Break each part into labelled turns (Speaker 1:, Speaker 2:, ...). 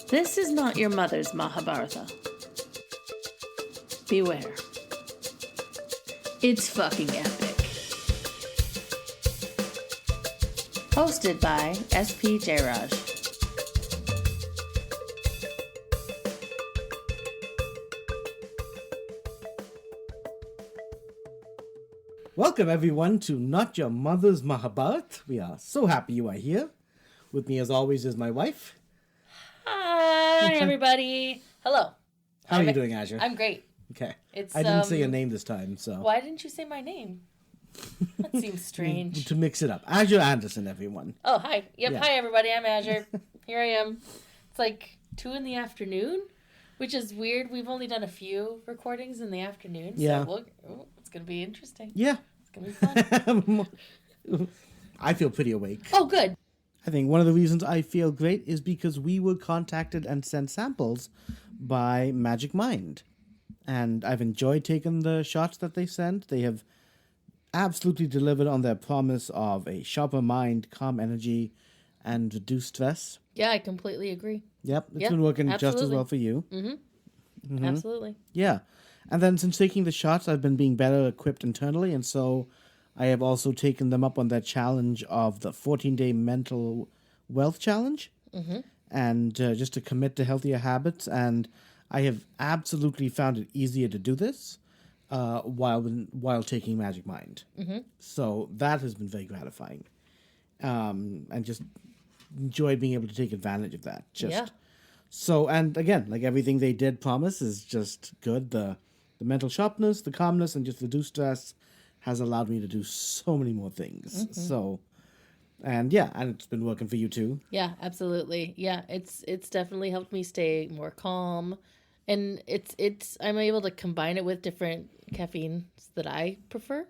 Speaker 1: This is not your mother's Mahabharata. Beware. It's fucking epic. Hosted by S.P. Jairaj.
Speaker 2: Welcome everyone to Not Your Mother's Mahabharata. We are so happy you are here. With me as always is my wife.
Speaker 1: Hi everybody. Hello.
Speaker 2: How are you doing, Azure?
Speaker 1: I'm great.
Speaker 2: Okay. I didn't say your name this time, so.
Speaker 1: Why didn't you say my name? That seems strange.
Speaker 2: To mix it up. Azure Anderson, everyone.
Speaker 1: Oh, hi. Yep,
Speaker 2: Yeah.
Speaker 1: Hi everybody. I'm Azure. Here I am. It's like 2 p.m, which is weird. We've only done a few recordings in the afternoon.
Speaker 2: Yeah.
Speaker 1: So it's going to be interesting.
Speaker 2: Yeah.
Speaker 1: It's going to be fun.
Speaker 2: I feel pretty awake.
Speaker 1: Oh, good.
Speaker 2: I think one of the reasons I feel great is because we were contacted and sent samples by Magic Mind. And I've enjoyed taking the shots that they sent. They have absolutely delivered on their promise of a sharper mind, calm energy, and reduced stress.
Speaker 1: Yeah, I completely agree.
Speaker 2: Yep, it's been working just as well for you.
Speaker 1: Mm-hmm. Absolutely.
Speaker 2: Yeah. And then since taking the shots, I've been being better equipped internally, and so I have also taken them up on that challenge of the 14-day mental wealth challenge, and just to commit to healthier habits. And I have absolutely found it easier to do this while taking Magic Mind. So that has been very gratifying, and just enjoy being able to take advantage of that. So, and again, like everything they did promise is just good. The mental sharpness, the calmness, and just reduced stress has allowed me to do so many more things. So, and yeah, and it's been working for you too.
Speaker 1: Yeah, absolutely. Yeah, it's definitely helped me stay more calm, and I'm able to combine it with different caffeines that I prefer,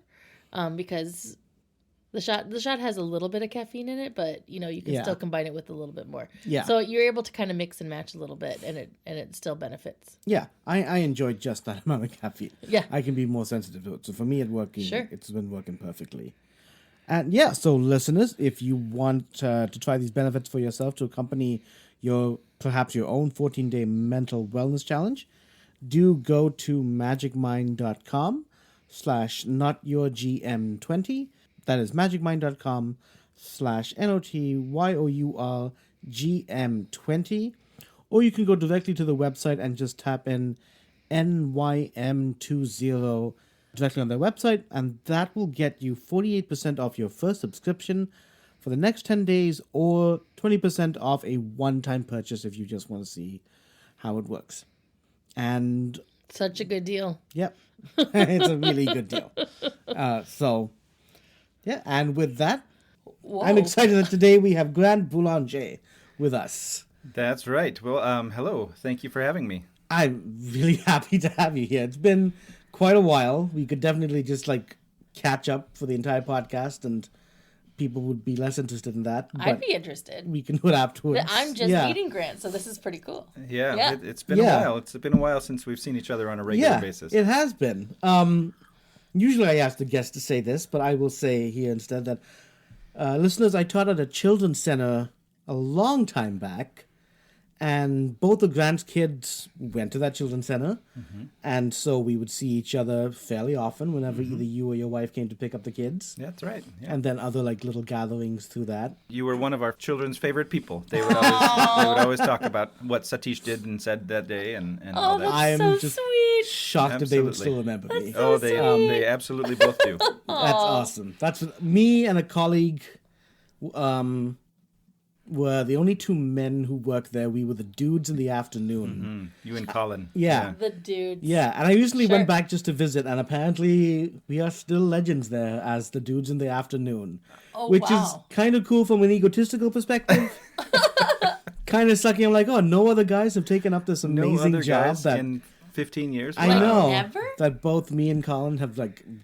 Speaker 1: because the shot has a little bit of caffeine in it, but you can still combine it with a little bit more. Yeah. So you're able to kind of mix and match a little bit, and it still benefits.
Speaker 2: Yeah, I enjoyed just that amount of caffeine.
Speaker 1: Yeah.
Speaker 2: I can be more sensitive to it. So for me,
Speaker 1: Sure.
Speaker 2: It's been working perfectly. And yeah, so listeners, if you want to try these benefits for yourself to accompany perhaps your own 14-day mental wellness challenge, do go to magicmind.com/notyourgm20. That is magicmind.com/NOTYOURGM20. Or you can go directly to the website and just tap in NYMM20 directly on their website, and that will get you 48% off your first subscription for the next 10 days, or 20% off a one-time purchase if you just want to see how it works. And
Speaker 1: such a good deal.
Speaker 2: Yep. It's a really good deal. So, yeah, and with that,
Speaker 1: Whoa.
Speaker 2: I'm excited that today we have Grant Boulanger with us.
Speaker 3: That's right. Well, hello. Thank you for having me.
Speaker 2: I'm really happy to have you here. It's been quite a while. We could definitely just catch up for the entire podcast, and people would be less interested in that.
Speaker 1: I'd be interested.
Speaker 2: We can do it afterwards.
Speaker 1: But I'm just meeting Grant, so this is pretty cool.
Speaker 3: Yeah. It's been a while. It's been a while since we've seen each other on a regular basis.
Speaker 2: It has been. Usually I ask the guests to say this, but I will say here instead that, listeners, I taught at a children's center a long time back, and both of Grant's kids went to that children's center, and so we would see each other fairly often whenever either you or your wife came to pick up the kids.
Speaker 3: That's right. Yeah.
Speaker 2: And then other little gatherings through that.
Speaker 3: You were one of our children's favorite people. They would always talk about what Satish did and said that day and all that.
Speaker 1: That's so sweet.
Speaker 2: Shocked if they would still remember me.
Speaker 1: So
Speaker 3: they absolutely both do.
Speaker 2: That's awesome. That's me and a colleague were the only two men who worked there. We were the dudes in the afternoon.
Speaker 3: You and Colin.
Speaker 2: Yeah.
Speaker 1: The dudes.
Speaker 2: Yeah, and I recently went back just to visit, and apparently we are still legends there as the dudes in the afternoon. Which is kind of cool from an egotistical perspective. Kind of sucky. I'm like, no other guys have taken up this amazing job that
Speaker 3: in 15 years.
Speaker 2: I know
Speaker 1: never?
Speaker 2: that both me and Colin have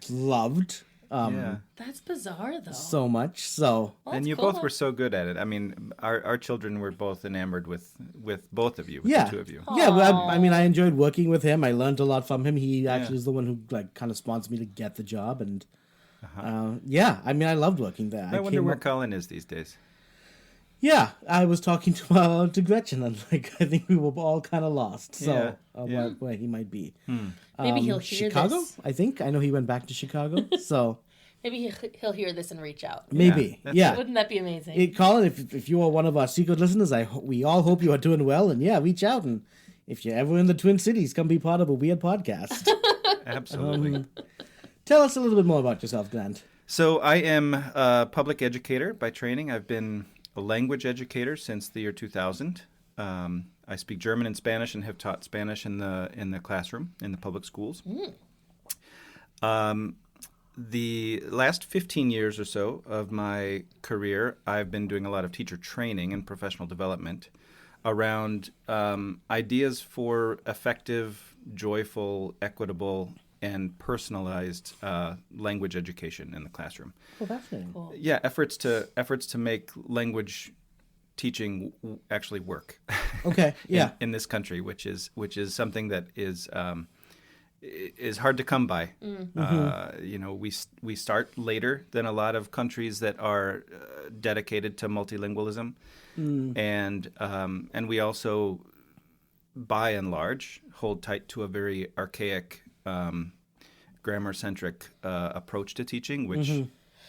Speaker 2: loved.
Speaker 1: That's bizarre, though.
Speaker 2: So much. So,
Speaker 3: and you both were so good at it. I mean, our children were both enamored with both of you, with the two of you.
Speaker 1: Aww.
Speaker 2: Yeah, well, I mean, I enjoyed working with him. I learned a lot from him. He actually is the one who kind of sponsored me to get the job, and I mean, I loved working there.
Speaker 3: I wonder where Colin is these days.
Speaker 2: Yeah, I was talking to Gretchen, and like I think we were all kind of lost. So
Speaker 3: Yeah.
Speaker 2: where he might be.
Speaker 1: Maybe he'll hear
Speaker 2: Chicago.
Speaker 1: this.
Speaker 2: I think I know he went back to Chicago. So
Speaker 1: Maybe he'll hear this and reach out.
Speaker 2: maybe,
Speaker 3: that's
Speaker 2: yeah.
Speaker 1: Wouldn't that be amazing?
Speaker 2: Hey, Colin, if you are one of our secret listeners, we all hope you are doing well, and yeah, reach out, and if you're ever in the Twin Cities, come be part of a weird podcast.
Speaker 3: Absolutely.
Speaker 2: Tell us a little bit more about yourself, Grant.
Speaker 3: So I am a public educator by training. I've been a language educator since the year 2000. I speak German and Spanish and have taught Spanish in the classroom in the public schools. The last 15 years or so of my career, I've been doing a lot of teacher training and professional development around ideas for effective, joyful, equitable, and personalized language education in the classroom.
Speaker 2: Oh, fascinating.
Speaker 1: Cool.
Speaker 3: Yeah, efforts to make language teaching actually work.
Speaker 2: Okay, yeah.
Speaker 3: in this country, which is something that is hard to come by. We start later than a lot of countries that are dedicated to multilingualism, and we also, by and large, hold tight to a very archaic, grammar-centric approach to teaching, which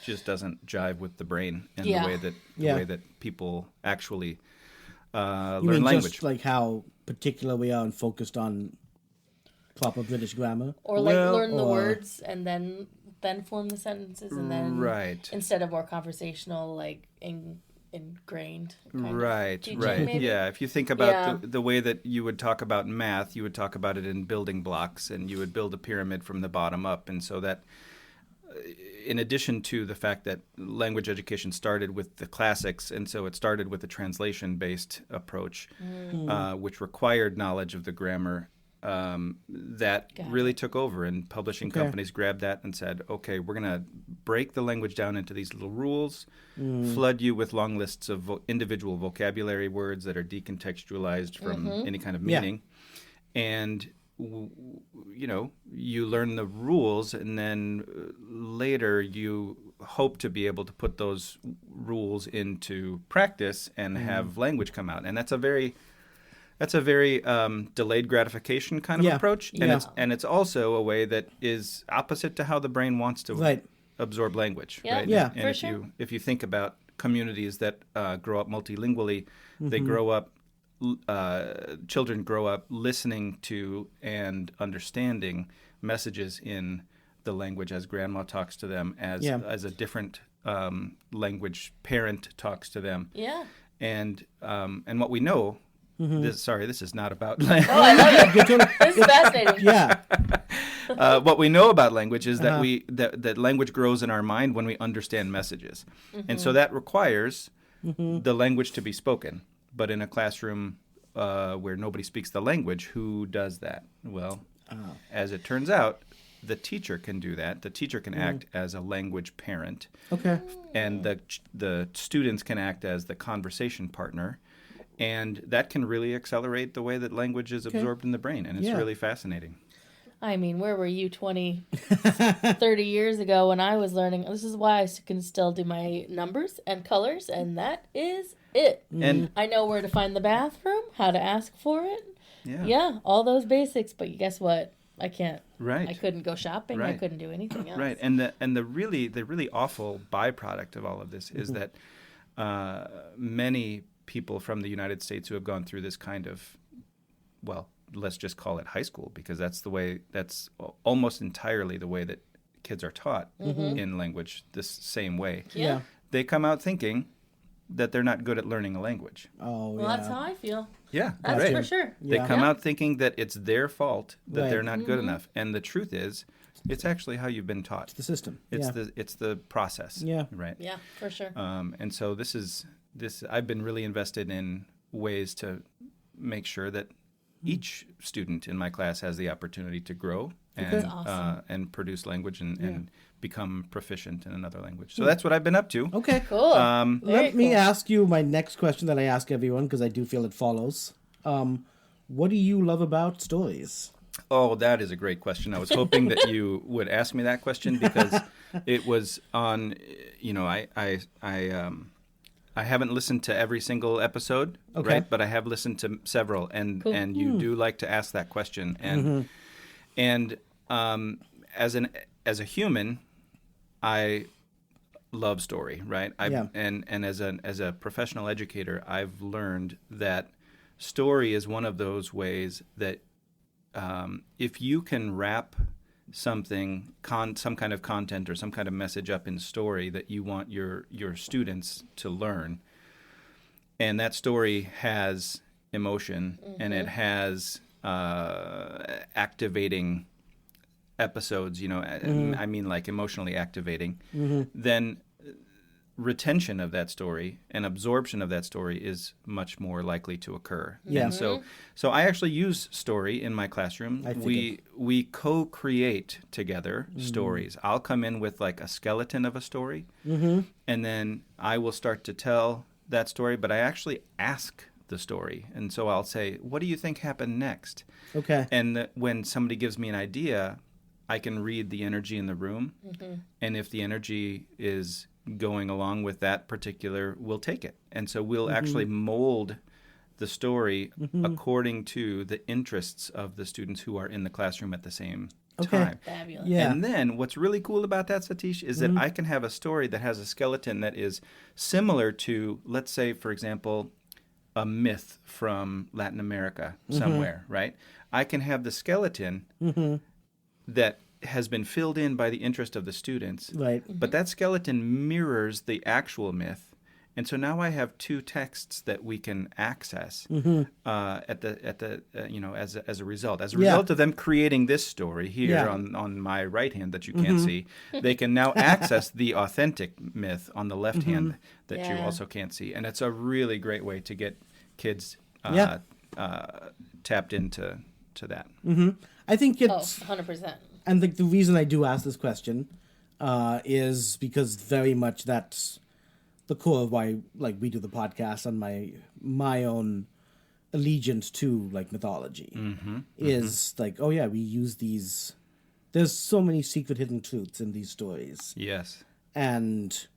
Speaker 3: just doesn't jive with the brain and the way that people actually learn
Speaker 2: You mean
Speaker 3: language.
Speaker 2: just like how particular we are and focused on proper British grammar?
Speaker 1: Or like
Speaker 3: Well,
Speaker 1: learn the words and then form the sentences, and then
Speaker 3: Right.
Speaker 1: instead of more conversational, like ingrained. Kind
Speaker 3: Right,
Speaker 1: of teaching,
Speaker 3: right.
Speaker 1: maybe?
Speaker 3: Yeah, if you think about
Speaker 1: Yeah.
Speaker 3: the way that you would talk about math, you would talk about it in building blocks, and you would build a pyramid from the bottom up. And so that, in addition to the fact that language education started with the classics, and so it started with a translation-based approach, which required knowledge of the grammar, that
Speaker 1: Got
Speaker 3: really took over, and publishing
Speaker 2: Okay.
Speaker 3: companies grabbed that and said, okay, we're going to break the language down into these little rules, flood you with long lists of individual vocabulary words that are decontextualized from any kind of
Speaker 2: Yeah.
Speaker 3: meaning. And, you learn the rules, and then later you hope to be able to put those rules into practice and have language come out. And that's a very delayed gratification kind of
Speaker 2: Yeah.
Speaker 3: approach, and
Speaker 2: Yeah.
Speaker 3: it's also a way that is opposite to how the brain wants to
Speaker 2: Right.
Speaker 3: absorb language.
Speaker 1: Yeah.
Speaker 3: Right?
Speaker 2: Yeah.
Speaker 3: And
Speaker 1: For
Speaker 3: if
Speaker 1: sure.
Speaker 3: you think about communities that grow up multilingually, they grow up. Children grow up listening to and understanding messages in the language as grandma talks to them, as a different language parent talks to them,
Speaker 1: Yeah.
Speaker 3: and what we know. This is not about
Speaker 1: Oh, I love it. This is fascinating.
Speaker 2: Yeah.
Speaker 3: what we know about language is that that language grows in our mind when we understand messages, and so that requires the language to be spoken. But in a classroom where nobody speaks the language, who does that? Well, as it turns out, the teacher can do that. The teacher can act as a language parent,
Speaker 2: Okay.
Speaker 3: and the students can act as the conversation partner. And that can really accelerate the way that language is absorbed in the brain. And it's really fascinating.
Speaker 1: I mean, where were you 20, 30 years ago when I was learning? This is why I can still do my numbers and colors, and that is it.
Speaker 3: And
Speaker 1: I know where to find the bathroom, how to ask for it. Yeah, all those basics. But guess what? I can't.
Speaker 3: Right.
Speaker 1: I couldn't go shopping. I
Speaker 3: Right.
Speaker 1: couldn't do anything else.
Speaker 3: Right. And the really awful byproduct of all of this is that many people from the United States who have gone through this kind of, well, let's just call it high school, because that's almost entirely the way that kids are taught in language, this same way.
Speaker 1: Yeah.
Speaker 3: They come out thinking that they're not good at learning a language.
Speaker 2: Oh,
Speaker 1: Well, that's how I feel.
Speaker 3: Yeah,
Speaker 1: That's
Speaker 3: right.
Speaker 1: for sure.
Speaker 3: They
Speaker 2: Yeah.
Speaker 3: come out thinking that it's their fault that
Speaker 2: Right.
Speaker 3: they're not good enough, and the truth is, it's actually how you've been taught.
Speaker 2: the system.
Speaker 3: It's the process.
Speaker 2: Yeah.
Speaker 3: Right.
Speaker 1: Yeah, for sure.
Speaker 3: And so this. I've been really invested in ways to make sure that each student in my class has the opportunity to grow and
Speaker 1: That's awesome.
Speaker 3: And produce language and become proficient in another language. So that's what I've been up to.
Speaker 2: Okay.
Speaker 1: Cool.
Speaker 3: Um,
Speaker 1: Very
Speaker 2: Let me
Speaker 1: cool.
Speaker 2: ask you my next question that I ask everyone, because I do feel it follows. What do you love about stories?
Speaker 3: Oh, that is a great question. I was hoping that you would ask me that question, because it was on. I haven't listened to every single episode,
Speaker 2: Okay.
Speaker 3: right? But I have listened to several, and
Speaker 1: Cool.
Speaker 3: and you do like to ask that question, and as a human, I love story, right? And as a professional educator, I've learned that story is one of those ways that if you can wrap something, some kind of content or some kind of message up in story that you want your students to learn, and that story has emotion and it has activating episodes, I mean like emotionally activating, then retention of that story and absorption of that story is much more likely to occur.
Speaker 2: Yeah.
Speaker 3: And so I actually use story in my classroom. We co-create together stories. I'll come in with like a skeleton of a story, and then I will start to tell that story, but I actually ask the story. And so I'll say, what do you think happened next?
Speaker 2: Okay.
Speaker 3: And when somebody gives me an idea, I can read the energy in the room, and if the energy is going along with that particular, we'll take it. And so we'll actually mold the story according to the interests of the students who are in the classroom at the same time.
Speaker 1: Fabulous.
Speaker 2: Yeah.
Speaker 3: And then what's really cool about that, Satish, is that I can have a story that has a skeleton that is similar to, let's say, for example, a myth from Latin America somewhere, right? I can have the skeleton that has been filled in by the interest of the students.
Speaker 2: Right.
Speaker 3: But that skeleton mirrors the actual myth. And so now I have two texts that we can access as a result. As a result of them creating this story here on my right hand that you can't see, they can now access the authentic myth on the left hand that you also can't see. And it's a really great way to get kids tapped into that.
Speaker 2: I think it's
Speaker 1: 100%.
Speaker 2: And the reason I do ask this question is because very much that's the core of why we do the podcast, and my own allegiance to mythology is we use these. There's so many secret hidden truths in these stories.
Speaker 3: Yes.
Speaker 2: And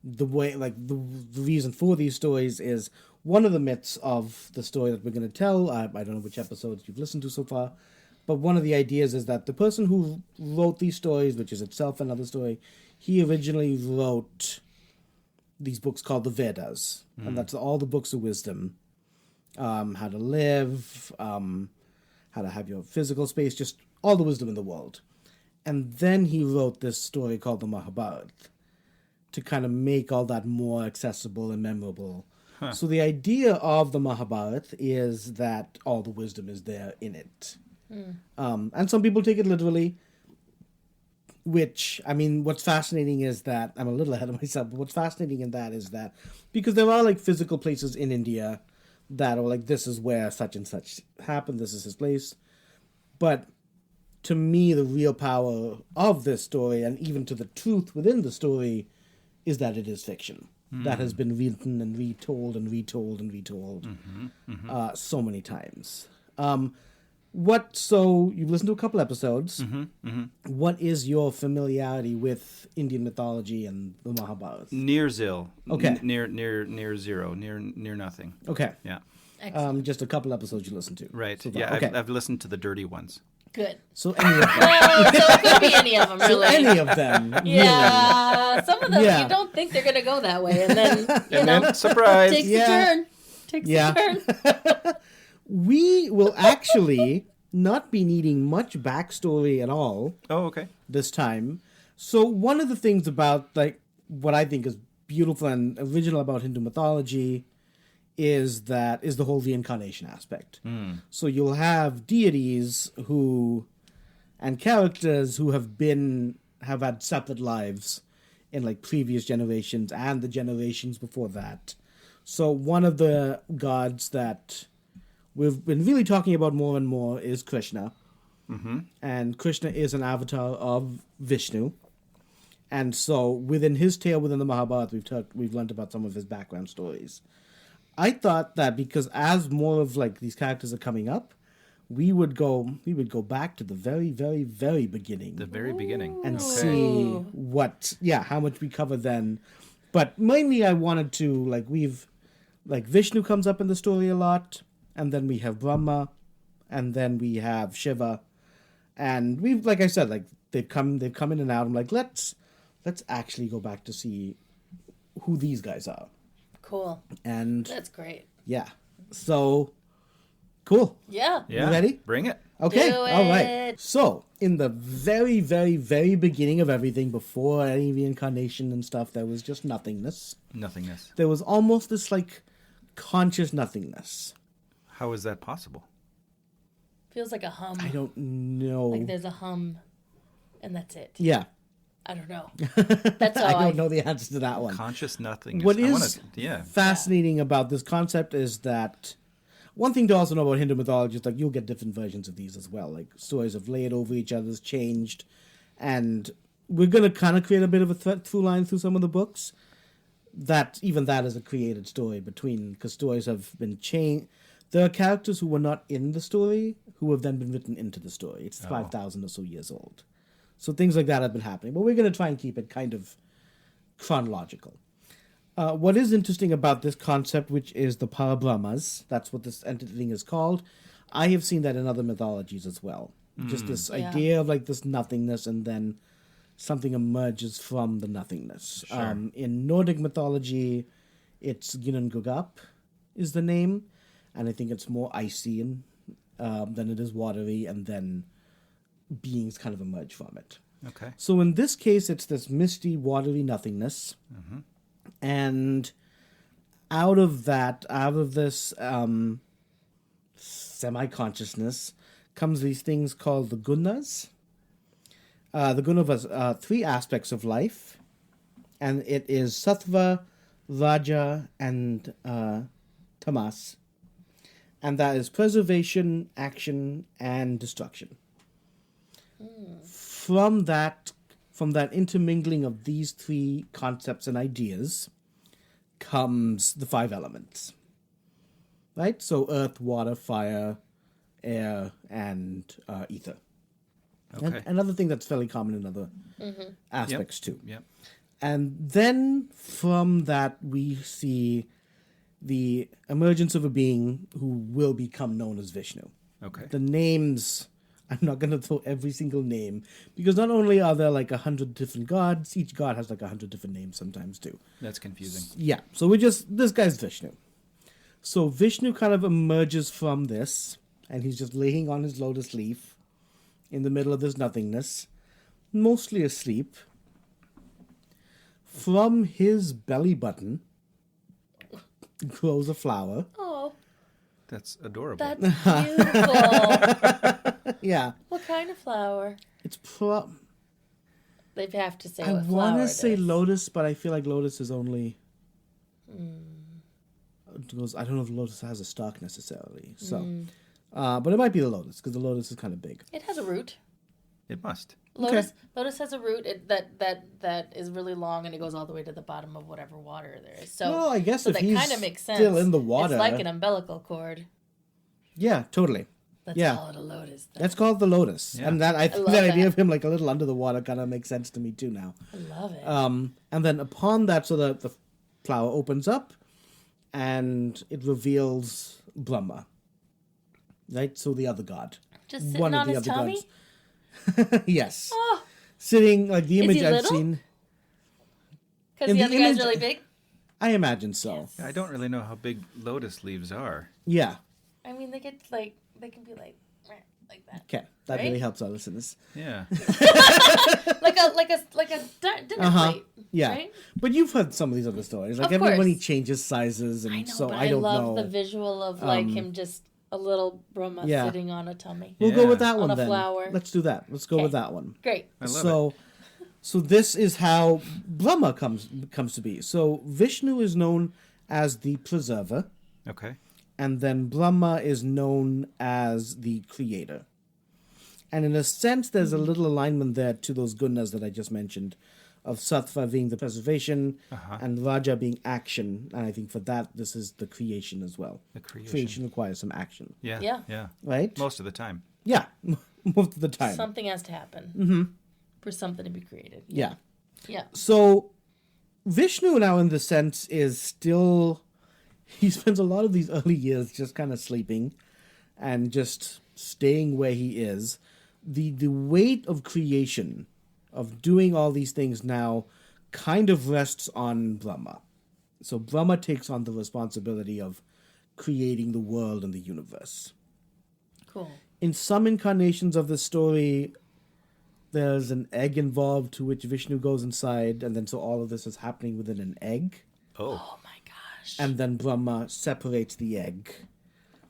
Speaker 2: the way the reason for these stories is one of the myths of the story that we're going to tell. I don't know which episodes you've listened to so far. But one of the ideas is that the person who wrote these stories, which is itself another story, he originally wrote these books called the Vedas. And that's all the books of wisdom. How to live, how to have your physical space, just all the wisdom in the world. And then he wrote this story called the Mahabharata to kind of make all that more accessible and memorable. So the idea of the Mahabharata is that all the wisdom is there in it. And some people take it literally, which, I mean, what's fascinating is that, I'm a little ahead of myself, but what's fascinating in that is that, because there are physical places in India that are this is where such and such happened, this is his place. But to me, the real power of this story, and even to the truth within the story, is that it is fiction. That has been written and retold and retold and retold so many times. So you've listened to a couple episodes. What is your familiarity with Indian mythology and the Mahabharata?
Speaker 3: Near zil.
Speaker 2: Okay.
Speaker 3: Near zero. Near nothing.
Speaker 2: Okay.
Speaker 3: Yeah.
Speaker 1: Excellent.
Speaker 2: Just a couple episodes you listened to.
Speaker 3: Right.
Speaker 2: So
Speaker 3: yeah.
Speaker 2: okay.
Speaker 3: I've listened to the dirty ones.
Speaker 1: Good.
Speaker 2: So any of them.
Speaker 1: Oh, so it could be any of them, really.
Speaker 2: Any of them.
Speaker 1: Yeah. Some of them
Speaker 2: Yeah.
Speaker 1: you don't think they're going to go that way. And then,
Speaker 3: And then, surprise.
Speaker 1: takes
Speaker 2: Yeah.
Speaker 1: a turn. Takes a turn.
Speaker 2: We will actually not be needing much backstory at all
Speaker 3: Oh, okay.
Speaker 2: this time. So one of the things about what I think is beautiful and original about Hindu mythology is the whole reincarnation aspect. So you'll have deities and characters who have had separate lives in previous generations and the generations before that. So one of the gods that we've been really talking about more and more is Krishna. And Krishna is an avatar of Vishnu. And so within his tale, within the Mahabharata, we've learned about some of his background stories. I thought that because as more of these characters are coming up, we would go back to the very, very, very beginning.
Speaker 3: The very beginning.
Speaker 2: And see how much we cover then. But mainly I wanted to, like Vishnu comes up in the story a lot, and then we have Brahma, and then we have Shiva, and we've, like I said, like they've come in and out. I'm like, let's actually go back to see who these guys are.
Speaker 1: Cool.
Speaker 2: And
Speaker 1: that's great.
Speaker 2: Yeah. So cool.
Speaker 1: Yeah.
Speaker 3: Yeah.
Speaker 2: You ready?
Speaker 3: Bring it.
Speaker 2: Okay.
Speaker 1: Do
Speaker 2: All right.
Speaker 1: it.
Speaker 2: So in the very, very, very beginning of everything, before any reincarnation and stuff, there was just nothingness.
Speaker 3: Nothingness.
Speaker 2: There was almost this like conscious nothingness.
Speaker 3: How is that possible?
Speaker 1: Feels like a hum.
Speaker 2: I don't know.
Speaker 1: Like there's a hum, and that's it.
Speaker 2: Yeah.
Speaker 1: I don't know. That's how
Speaker 2: I don't know the answer to that one.
Speaker 3: Conscious nothingness.
Speaker 2: What is
Speaker 3: yeah.
Speaker 2: fascinating about this concept is that one thing to also know about Hindu mythology is like you'll get different versions of these as well. Like stories have layered over each other's changed, and we're gonna kind of create a bit of a through line through some of the books. That even that is a created story because stories have been changed. There are characters who were not in the story who have then been written into the story. It's 5,000 or so years old. So things like that have been happening. But we're going to try and keep it kind of chronological. What is interesting about this concept, which is the Parabrahmas, that's what this entity thing is called, I have seen that in other mythologies as well. Just this idea of like this nothingness and then something emerges from the nothingness.
Speaker 3: Sure.
Speaker 2: In Nordic mythology, it's Ginnungagap is the name. And I think it's more icy than it is watery, and then beings kind of emerge from it.
Speaker 3: Okay.
Speaker 2: So in this case, it's this misty, watery nothingness. Mm-hmm. And out of this semi-consciousness, comes these things called the gunas. The guna has three aspects of life, and it is sattva, raja, and tamas. And that is preservation, action, and destruction. From that intermingling of these three concepts and ideas comes the five elements. Right? So earth, water, fire, air, and ether.
Speaker 3: Okay.
Speaker 2: And another thing that's fairly common in other aspects too.
Speaker 3: Yep.
Speaker 2: And then from that we see the emergence of a being who will become known as Vishnu.
Speaker 3: Okay.
Speaker 2: The names, I'm not going to throw every single name, because not only are there like 100 different gods, each god has like 100 different names sometimes too.
Speaker 3: That's confusing.
Speaker 2: Yeah, so this guy's Vishnu. So Vishnu kind of emerges from this, and he's just laying on his lotus leaf in the middle of this nothingness, mostly asleep. From his belly button grows a flower.
Speaker 1: Oh,
Speaker 3: That's adorable.
Speaker 1: that's beautiful.
Speaker 2: Yeah.
Speaker 1: What kind of flower?
Speaker 2: It's
Speaker 1: They have to say
Speaker 2: I
Speaker 1: what flower
Speaker 2: want to
Speaker 1: it
Speaker 2: say
Speaker 1: is.
Speaker 2: lotus, but I feel like lotus is only. I don't know if lotus has a stalk necessarily. So, but it might be the lotus because the lotus is kind of big.
Speaker 1: It has a root.
Speaker 3: It must.
Speaker 1: Lotus has a root that is really long, and it goes all the way to the bottom of whatever water there is. So,
Speaker 2: Well, I guess
Speaker 1: so
Speaker 2: if
Speaker 1: that
Speaker 2: he's
Speaker 1: kind of makes sense.
Speaker 2: still in the water,
Speaker 1: It's like an umbilical cord.
Speaker 2: Yeah, totally.
Speaker 1: Let's
Speaker 2: Yeah.
Speaker 1: call it a lotus. Then.
Speaker 2: That's called the lotus,
Speaker 3: Yeah.
Speaker 2: and that I think
Speaker 1: love
Speaker 2: that idea
Speaker 1: that.
Speaker 2: of him like a little under the water kind of makes sense to me too now.
Speaker 1: I love it.
Speaker 2: And then upon that, so the flower opens up, and it reveals Brahma. Right, so the other god,
Speaker 1: Just sitting on his tummy.
Speaker 2: gods. Yes,
Speaker 1: Oh,
Speaker 2: sitting like the
Speaker 1: Is
Speaker 2: image
Speaker 1: he
Speaker 2: I've
Speaker 1: little?
Speaker 2: seen.
Speaker 1: because
Speaker 2: In
Speaker 1: the
Speaker 2: the
Speaker 1: other guy's
Speaker 2: image-
Speaker 1: really big.
Speaker 2: I imagine so.
Speaker 3: I don't really know how big lotus leaves are.
Speaker 2: Yeah.
Speaker 1: I mean, they can be like that,
Speaker 2: Okay, that
Speaker 1: Right?
Speaker 2: really helps our listeners.
Speaker 3: Yeah.
Speaker 1: like a dinner plate.
Speaker 2: Yeah,
Speaker 1: Right?
Speaker 2: but you've heard some of these other stories. Like
Speaker 1: Of
Speaker 2: everybody
Speaker 1: course.
Speaker 2: changes sizes, and
Speaker 1: I know,
Speaker 2: so
Speaker 1: but
Speaker 2: I don't
Speaker 1: love
Speaker 2: know.
Speaker 1: the visual of like him just a little Brahma
Speaker 2: Yeah.
Speaker 1: sitting on a tummy.
Speaker 2: We'll go with
Speaker 3: Yeah.
Speaker 2: that one
Speaker 1: On a
Speaker 2: then.
Speaker 1: flower.
Speaker 2: Let's do that. Let's go
Speaker 1: Okay.
Speaker 2: with that one.
Speaker 1: Great.
Speaker 3: I love it.
Speaker 2: So this is how Brahma comes to be. So Vishnu is known as the preserver,
Speaker 3: Okay.
Speaker 2: and then Brahma is known as the creator. And in a sense, there's a little alignment there to those gunas that I just mentioned, of sattva being the preservation, and raja being action. And I think for that, this is the creation as well.
Speaker 3: The creation.
Speaker 2: Creation requires some action,
Speaker 3: Yeah.
Speaker 1: Yeah.
Speaker 3: Yeah.
Speaker 2: right?
Speaker 3: Most of the time.
Speaker 2: Yeah, most of the time.
Speaker 1: Something has to happen for something to be created.
Speaker 2: Yeah.
Speaker 1: Yeah.
Speaker 2: So Vishnu now, in the sense, is still... He spends a lot of these early years just kind of sleeping and just staying where he is. The weight of creation, of doing all these things now, kind of rests on Brahma. So Brahma takes on the responsibility of creating the world and the universe.
Speaker 1: Cool.
Speaker 2: In some incarnations of the story, there's an egg involved to which Vishnu goes inside, and then so all of this is happening within an egg.
Speaker 1: Oh my gosh.
Speaker 2: And then Brahma separates the egg,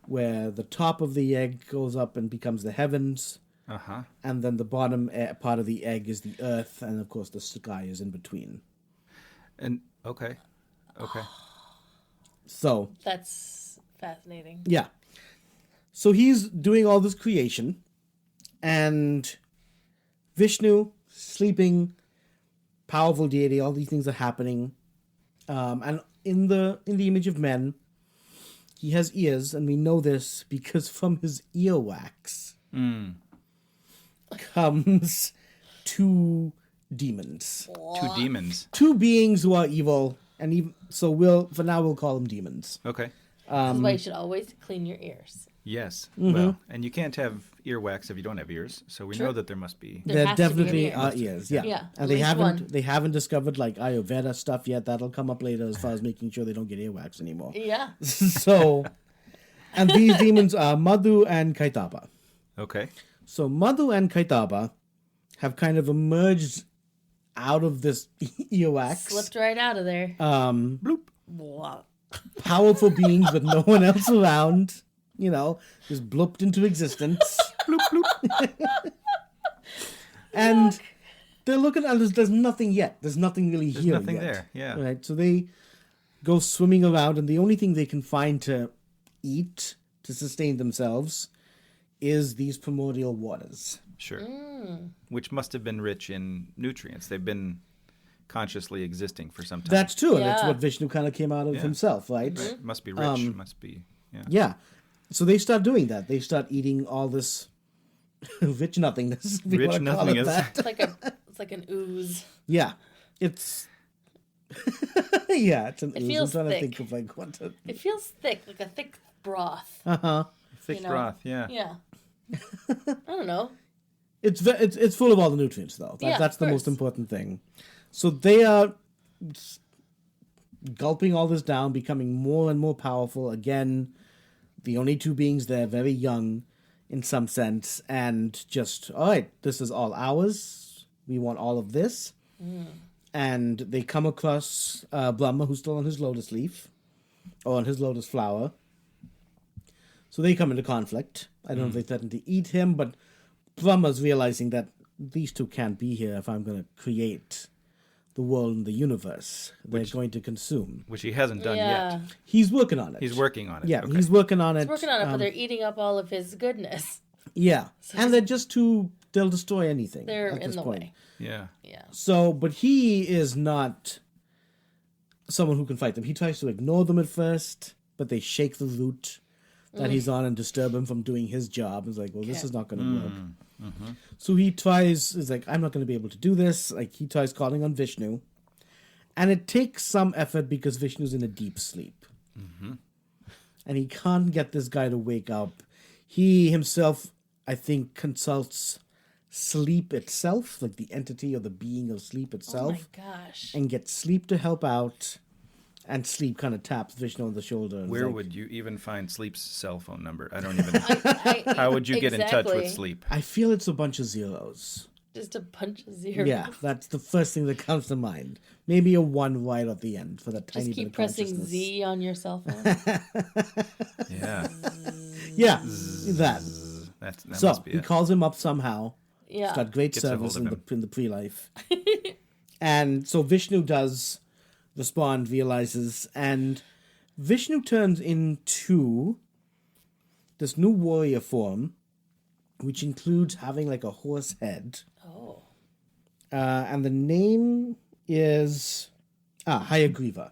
Speaker 2: where the top of the egg goes up and becomes the heavens, and then the bottom part of the egg is the earth, and of course the sky is in between.
Speaker 3: And okay.
Speaker 2: So
Speaker 1: That's fascinating.
Speaker 2: yeah. So he's doing all this creation, and Vishnu, sleeping, powerful deity, all these things are happening. And in the image of men, he has ears, and we know this because from his earwax comes two demons.
Speaker 3: Two demons.
Speaker 2: Two beings who are evil, and even so we'll call them demons.
Speaker 3: Okay.
Speaker 1: This is why you should always clean your ears.
Speaker 3: Yes. Well, and you can't have earwax if you don't have ears, so we know that there must be.
Speaker 1: There
Speaker 2: There
Speaker 1: has to be an
Speaker 2: definitely
Speaker 1: ear.
Speaker 2: are ears, yeah.
Speaker 1: Yeah,
Speaker 2: And
Speaker 1: at
Speaker 2: they
Speaker 1: least one.
Speaker 2: haven't discovered like Ayurveda stuff yet. That'll come up later as far as making sure they don't get earwax anymore.
Speaker 1: Yeah.
Speaker 2: So, and these demons are Madhu and Kaitaba.
Speaker 3: Okay.
Speaker 2: So Madhu and Kaitaba have kind of emerged out of this earwax.
Speaker 1: Slipped right out of there.
Speaker 3: Bloop.
Speaker 1: Wow.
Speaker 2: Powerful beings with no one else around. You know, just blooped into existence.
Speaker 3: Bloop, bloop.
Speaker 2: And they're looking at there's nothing yet. There's nothing really
Speaker 3: There's
Speaker 2: here
Speaker 3: nothing
Speaker 2: yet.
Speaker 3: there. Yeah.
Speaker 2: Right. So they go swimming around, and the only thing they can find to eat to sustain themselves is these primordial waters.
Speaker 3: Sure. Which must have been rich in nutrients. They've been consciously existing for some time.
Speaker 2: That's true, and that's
Speaker 1: Yeah.
Speaker 2: what Vishnu kind of came out of himself, right?
Speaker 3: Right. Must be rich. Must be. Yeah.
Speaker 2: Yeah. So they start doing that. They start eating all this rich nothingness. If you
Speaker 3: Rich
Speaker 2: wanna call it
Speaker 3: nothingness.
Speaker 2: that.
Speaker 1: It's like an ooze.
Speaker 2: Yeah. It's yeah, it's an ooze. I'm
Speaker 1: feels
Speaker 2: trying
Speaker 1: thick.
Speaker 2: to think of like what to...
Speaker 1: It feels thick, like a thick broth.
Speaker 3: Thick
Speaker 1: You know?
Speaker 3: broth. Yeah.
Speaker 1: Yeah. I don't know.
Speaker 2: It's full of all the nutrients though.
Speaker 1: Yeah,
Speaker 2: That's
Speaker 1: of
Speaker 2: the most
Speaker 1: course.
Speaker 2: important thing. So they are gulping all this down, becoming more and more powerful. Again, the only two beings there, very young in some sense, and just, all right, this is all ours. We want all of this. And they come across Brahma, who's still on his lotus leaf, or on his lotus flower. So they come into conflict. I don't know if they threaten to eat him, but Brahma's realizing that these two can't be here if I'm going to create the world and the universe. They're going to consume.
Speaker 3: Which he hasn't done
Speaker 1: Yeah.
Speaker 3: yet.
Speaker 2: He's working on it.
Speaker 3: He's working on it.
Speaker 2: Yeah,
Speaker 3: Okay.
Speaker 2: he's working on it.
Speaker 1: He's working on it, but they're eating up all of his goodness.
Speaker 2: Yeah, and they're just too... They'll destroy anything.
Speaker 1: They're
Speaker 2: at
Speaker 1: in
Speaker 2: this
Speaker 1: the
Speaker 2: point.
Speaker 1: way.
Speaker 3: Yeah.
Speaker 1: Yeah.
Speaker 2: So, but he is not someone who can fight them. He tries to ignore them at first, but they shake the root that he's on and disturb him from doing his job. He's like, well, this is not going to work. So he tries, he's like, I'm not going to be able to do this. Like, he tries calling on Vishnu. And it takes some effort because Vishnu's in a deep sleep. And he can't get this guy to wake up. He himself, I think, consults sleep itself, like the entity or the being of sleep
Speaker 1: Oh
Speaker 2: itself,
Speaker 1: my gosh.
Speaker 2: and gets sleep to help out. And sleep kind of taps Vishnu on the shoulder. And is
Speaker 3: Where
Speaker 2: like,
Speaker 3: would you even find Sleep's cell phone number? I don't even.
Speaker 1: I,
Speaker 3: How would you get in touch with
Speaker 1: exactly.
Speaker 3: Sleep?
Speaker 2: I feel it's a bunch of zeros.
Speaker 1: Just a bunch of zeros.
Speaker 2: Yeah, that's the first thing that comes to mind. Maybe a 1 right at the end for that tiny
Speaker 1: Just
Speaker 2: bit
Speaker 1: keep
Speaker 2: of
Speaker 1: pressing
Speaker 2: consciousness.
Speaker 1: Z on your cell phone.
Speaker 3: Yeah.
Speaker 2: Yeah, that.
Speaker 3: That
Speaker 2: So
Speaker 3: must be
Speaker 2: he
Speaker 3: it.
Speaker 2: calls him up somehow.
Speaker 1: Yeah.
Speaker 2: He's got great
Speaker 3: Gets a hold
Speaker 2: service
Speaker 3: of
Speaker 2: in the pre-life. And so Vishnu does respond, realizes, and Vishnu turns into this new warrior form, which includes having like a horse head.
Speaker 1: Oh.
Speaker 2: And the name is Hayagriva.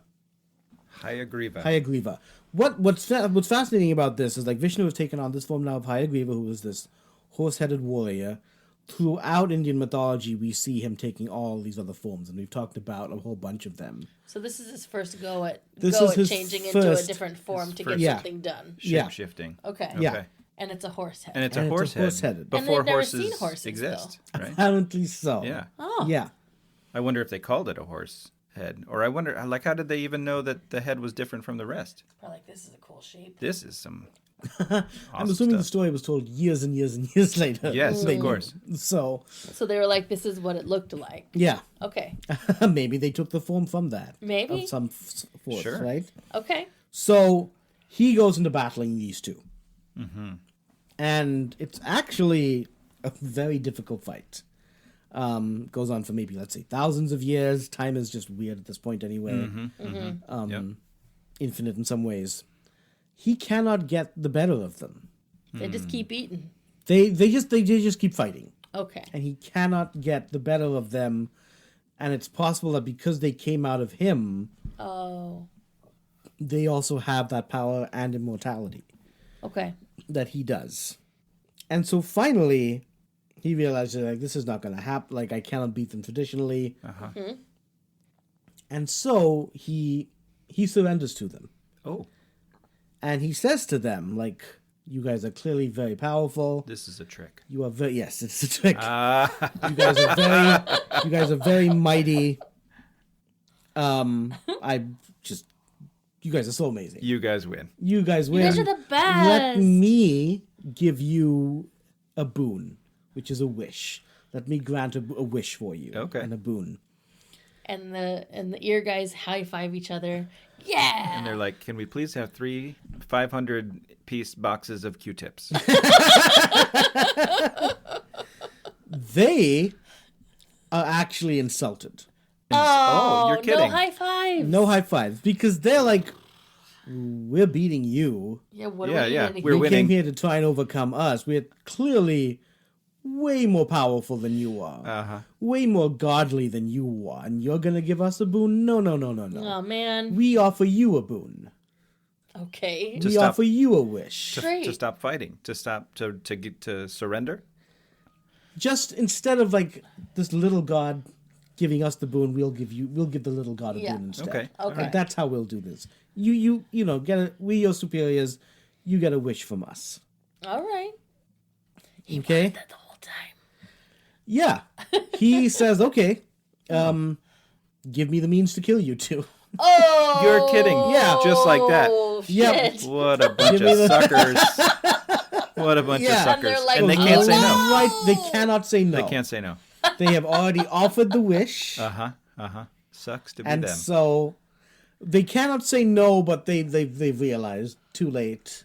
Speaker 3: Hayagriva.
Speaker 2: Hayagriva. What's fascinating about this is like Vishnu has taken on this form now of Hayagriva, who is this horse-headed warrior throughout Indian mythology, we see him taking all these other forms, and we've talked about a whole bunch of them.
Speaker 1: So this is his first go at
Speaker 2: His
Speaker 1: changing into a different form to get
Speaker 2: Yeah.
Speaker 1: something done.
Speaker 2: Yeah.
Speaker 3: Shape-shifting.
Speaker 1: Okay.
Speaker 2: Yeah.
Speaker 1: And it's a horse head.
Speaker 3: And it's a
Speaker 2: And it's a
Speaker 3: horse head.
Speaker 2: horse-headed.
Speaker 3: Before
Speaker 1: And they've never
Speaker 3: horses,
Speaker 1: seen horses,
Speaker 3: exist, right?
Speaker 2: Apparently so.
Speaker 3: Yeah.
Speaker 1: Oh.
Speaker 2: Yeah.
Speaker 3: I wonder if they called it a horse head. Or I wonder, like, how did they even know that the head was different from the rest?
Speaker 1: Probably like, this is a cool shape.
Speaker 3: This is some
Speaker 2: I'm
Speaker 3: awesome
Speaker 2: assuming the
Speaker 3: stuff.
Speaker 2: story was told years and years and years later.
Speaker 3: Yes, of
Speaker 2: Maybe.
Speaker 3: course.
Speaker 2: So,
Speaker 1: So they were like, this is what it looked like.
Speaker 2: yeah.
Speaker 1: Okay.
Speaker 2: Maybe they took the form from that.
Speaker 1: Maybe.
Speaker 2: Of some force,
Speaker 3: Sure.
Speaker 2: right?
Speaker 1: Okay.
Speaker 2: So, he goes into battling these two. Mm-hmm. And it's actually a very difficult fight. Goes on for maybe, let's say, thousands of years. Time is just weird at this point anyway.
Speaker 3: Yep.
Speaker 2: Infinite in some ways. He cannot get the better of them.
Speaker 1: They just keep eating.
Speaker 2: They just keep fighting.
Speaker 1: Okay.
Speaker 2: And he cannot get the better of them. And it's possible that because they came out of him,
Speaker 1: Oh.
Speaker 2: they also have that power and immortality
Speaker 1: Okay.
Speaker 2: that he does. And so finally, he realizes, like, this is not going to happen. Like, I cannot beat them traditionally. And so he surrenders to them.
Speaker 3: Oh,
Speaker 2: And he says to them, like, you guys are clearly very powerful.
Speaker 3: this is a trick.
Speaker 2: You are very, yes, it's a trick.
Speaker 3: Ah,
Speaker 2: You guys are very mighty. You guys are so amazing.
Speaker 3: you guys win.
Speaker 2: You guys win.
Speaker 1: You guys are the
Speaker 2: Let
Speaker 1: best.
Speaker 2: me give you a boon, which is a wish. Let me grant a wish for you.
Speaker 3: Okay.
Speaker 2: And a boon.
Speaker 1: And the ear guys high five each other. Yeah.
Speaker 3: And they're like, can we please have 3 500-piece boxes of Q-tips?
Speaker 2: They are actually insulted.
Speaker 3: Oh, you're kidding.
Speaker 1: No high fives.
Speaker 2: No high fives, because they're like, we're beating you.
Speaker 1: Yeah. What
Speaker 3: Yeah,
Speaker 1: are we
Speaker 3: yeah.
Speaker 1: doing?
Speaker 3: We're
Speaker 2: You
Speaker 3: winning.
Speaker 2: came here to try and overcome us. We're clearly way more powerful than you are.
Speaker 3: Uh-huh.
Speaker 2: Way more godly than you are. And you're going to give us a boon? No.
Speaker 1: Oh man.
Speaker 2: We offer you a boon.
Speaker 1: Okay.
Speaker 2: We
Speaker 3: stop-
Speaker 2: offer you a wish.
Speaker 1: Great.
Speaker 3: To stop fighting, to surrender.
Speaker 2: Just instead of like this little god giving us the boon, we'll give the little god a
Speaker 1: Yeah.
Speaker 2: boon instead.
Speaker 3: Okay.
Speaker 1: Okay.
Speaker 2: Like, that's how we'll do this. You know, we're your superiors. You get a wish from us.
Speaker 1: All right.
Speaker 2: Okay?
Speaker 1: That the whole time.
Speaker 2: Yeah. He says, okay, give me the means to kill you two.
Speaker 1: Oh.
Speaker 3: You're kidding.
Speaker 2: Yeah.
Speaker 3: Just like that.
Speaker 1: Oh
Speaker 2: Yep.
Speaker 1: shit.
Speaker 3: What a bunch
Speaker 2: Give me
Speaker 3: of
Speaker 2: the-
Speaker 3: suckers. What a bunch of
Speaker 2: Yeah.
Speaker 3: suckers.
Speaker 1: And they're like,
Speaker 3: and they
Speaker 1: "Oh,
Speaker 3: can't say no.
Speaker 2: Right, they cannot say no.
Speaker 3: They can't say no.
Speaker 2: They have already offered the wish.
Speaker 3: Uh-huh. Sucks to be
Speaker 2: And
Speaker 3: them.
Speaker 2: so they cannot say no, but they've realized too late.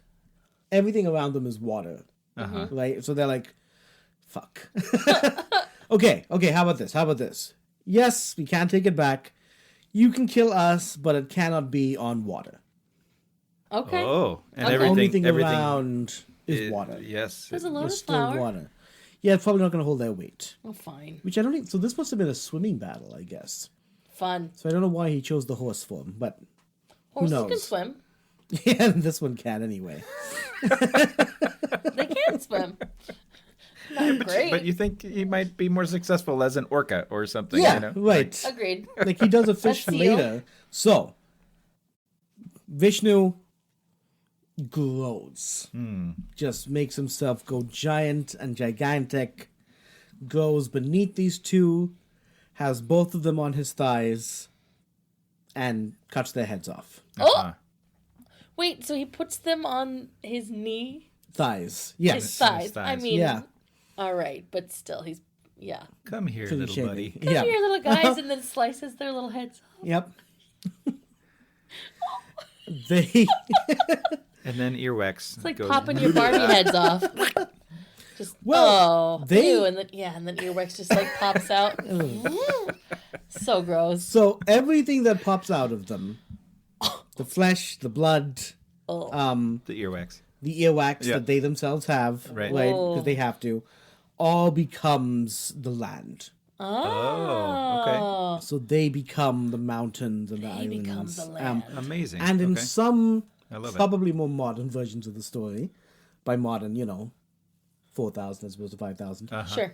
Speaker 2: Everything around them is water. Right? So they're like, fuck. Okay, how about this? Yes, we can't take it back. You can kill us, but it cannot be on water.
Speaker 1: Okay.
Speaker 3: Oh, and
Speaker 1: Okay.
Speaker 3: everything
Speaker 2: around is water.
Speaker 3: Yes.
Speaker 1: There's a
Speaker 2: It's
Speaker 1: lotus
Speaker 2: still
Speaker 1: flower.
Speaker 2: water. Yeah, it's probably not going to hold their weight.
Speaker 1: Oh, fine.
Speaker 2: Which I don't think. So this must have been a swimming battle, I guess.
Speaker 1: Fun.
Speaker 2: So I don't know why he chose the horse form, but
Speaker 1: Horses
Speaker 2: knows?
Speaker 1: can swim.
Speaker 2: yeah, this one can anyway.
Speaker 1: They can swim. Not great.
Speaker 3: But you think he might be more successful as an orca or something,
Speaker 2: Yeah,
Speaker 3: you know?
Speaker 2: right.
Speaker 1: Agreed.
Speaker 2: Like he does a fish
Speaker 1: A seal.
Speaker 2: later. So Vishnu grows. Just makes himself go giant and gigantic. Goes beneath these two, has both of them on his thighs, and cuts their heads off.
Speaker 3: Uh-huh.
Speaker 1: Wait, so he puts them on his knee?
Speaker 2: Thighs.
Speaker 1: His
Speaker 2: Yes.
Speaker 1: thighs.
Speaker 3: thighs.
Speaker 1: I mean,
Speaker 2: Yeah.
Speaker 1: all right, but still, he's, yeah.
Speaker 3: Come here,
Speaker 2: Pretty
Speaker 3: little
Speaker 2: shady.
Speaker 3: buddy.
Speaker 1: Come
Speaker 2: Yeah.
Speaker 1: here, little guys, and then slices their little heads off.
Speaker 2: Yep. They
Speaker 3: And then earwax.
Speaker 1: It's like popping your Barbie heads off. Just,
Speaker 2: Well, they-
Speaker 1: ew, and then earwax just like pops out. So gross.
Speaker 2: so everything that pops out of them, the flesh, the blood,
Speaker 1: Oh.
Speaker 3: The earwax.
Speaker 2: the earwax
Speaker 3: Yeah.
Speaker 2: that they themselves have,
Speaker 3: Right.
Speaker 2: Because they have to, all becomes the land.
Speaker 3: Oh, okay.
Speaker 2: So they become the mountains and the
Speaker 1: They become
Speaker 2: islands.
Speaker 1: the land.
Speaker 3: Amazing.
Speaker 2: And in
Speaker 3: okay.
Speaker 2: some
Speaker 3: I love it.
Speaker 2: probably more modern versions of the story, by modern, 4,000 as opposed to 5,000.
Speaker 1: Sure.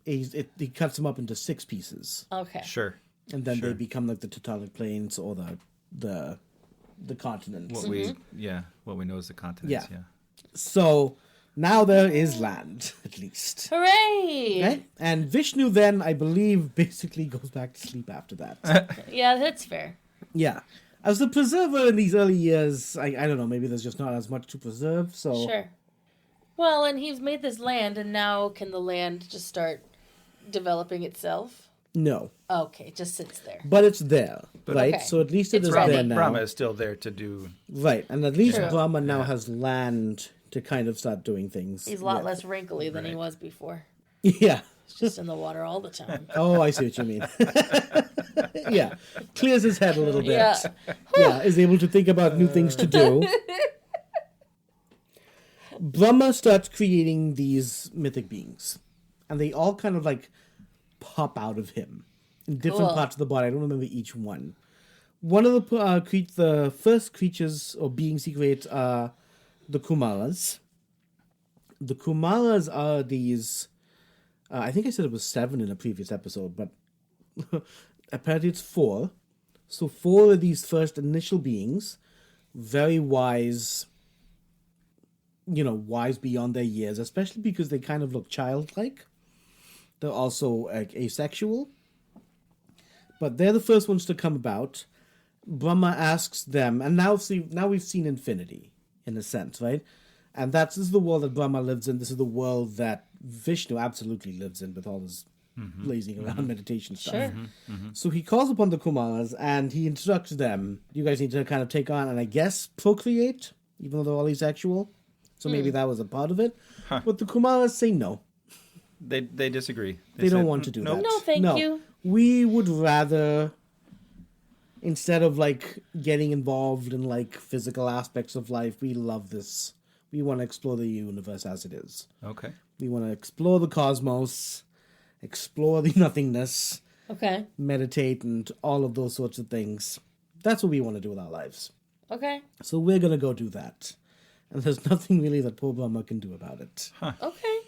Speaker 2: He cuts them up into 6 pieces,
Speaker 1: Okay.
Speaker 3: Sure.
Speaker 2: and then they become like the tectonic planes or the continents.
Speaker 3: What we know as the continents. Yeah.
Speaker 2: So now there is land, at least.
Speaker 1: Hooray!
Speaker 2: Right? And Vishnu then, I believe, basically goes back to sleep after that.
Speaker 1: Yeah, that's fair.
Speaker 2: Yeah. As the preserver in these early years, I don't know, maybe there's just not as much to preserve, so...
Speaker 1: Sure. Well, and he's made this land, and now can the land just start developing itself?
Speaker 2: No.
Speaker 1: Okay, it just sits there.
Speaker 2: But it's there, right?
Speaker 1: Okay.
Speaker 2: So at least it
Speaker 1: It's
Speaker 2: is
Speaker 1: ready.
Speaker 2: there now.
Speaker 3: Brahma is still there to do.
Speaker 2: Right, and at least
Speaker 1: True.
Speaker 2: Brahma now has land to kind of start doing things.
Speaker 1: He's a lot
Speaker 2: with.
Speaker 1: less wrinkly than he was before.
Speaker 2: Yeah.
Speaker 1: He's just in the water all the time.
Speaker 2: Oh, I see what you mean. Yeah. Clears his head a little bit.
Speaker 1: Yeah.
Speaker 2: Yeah, is able to think about new things to do. Brahma starts creating these mythic beings. And they all kind of like pop out of him in different
Speaker 1: Cool.
Speaker 2: parts of the body. I don't remember each one. One of the first creatures or beings he creates are the Kumaras. The Kumaras are these... I think I said it was 7 in a previous episode, but apparently it's 4. So 4 of these first initial beings, very wise, wise beyond their years, especially because they kind of look childlike. They're also asexual. But they're the first ones to come about. Brahma asks them, and now we've seen infinity, in a sense, right? And this is the world that Brahma lives in. This is the world that Vishnu absolutely lives in with all his lazing around meditation stuff.
Speaker 1: Sure.
Speaker 2: So he calls upon the Kumaras and he instructs them, you guys need to kind of take on and I guess procreate, even though they're all asexual. So maybe that was a part of it. But the Kumaras say no.
Speaker 3: They disagree.
Speaker 2: They don't want to do that.
Speaker 1: No, thank you.
Speaker 2: We would rather, instead of like getting involved in like physical aspects of life, we love this. We want to explore the universe as it is.
Speaker 3: Okay.
Speaker 2: We want to explore the cosmos, explore the nothingness,
Speaker 1: Okay.
Speaker 2: meditate, and all of those sorts of things. That's what we want to do with our lives.
Speaker 1: Okay.
Speaker 2: So we're going to go do that. And there's nothing really that poor Brahma can do about it.
Speaker 1: Okay.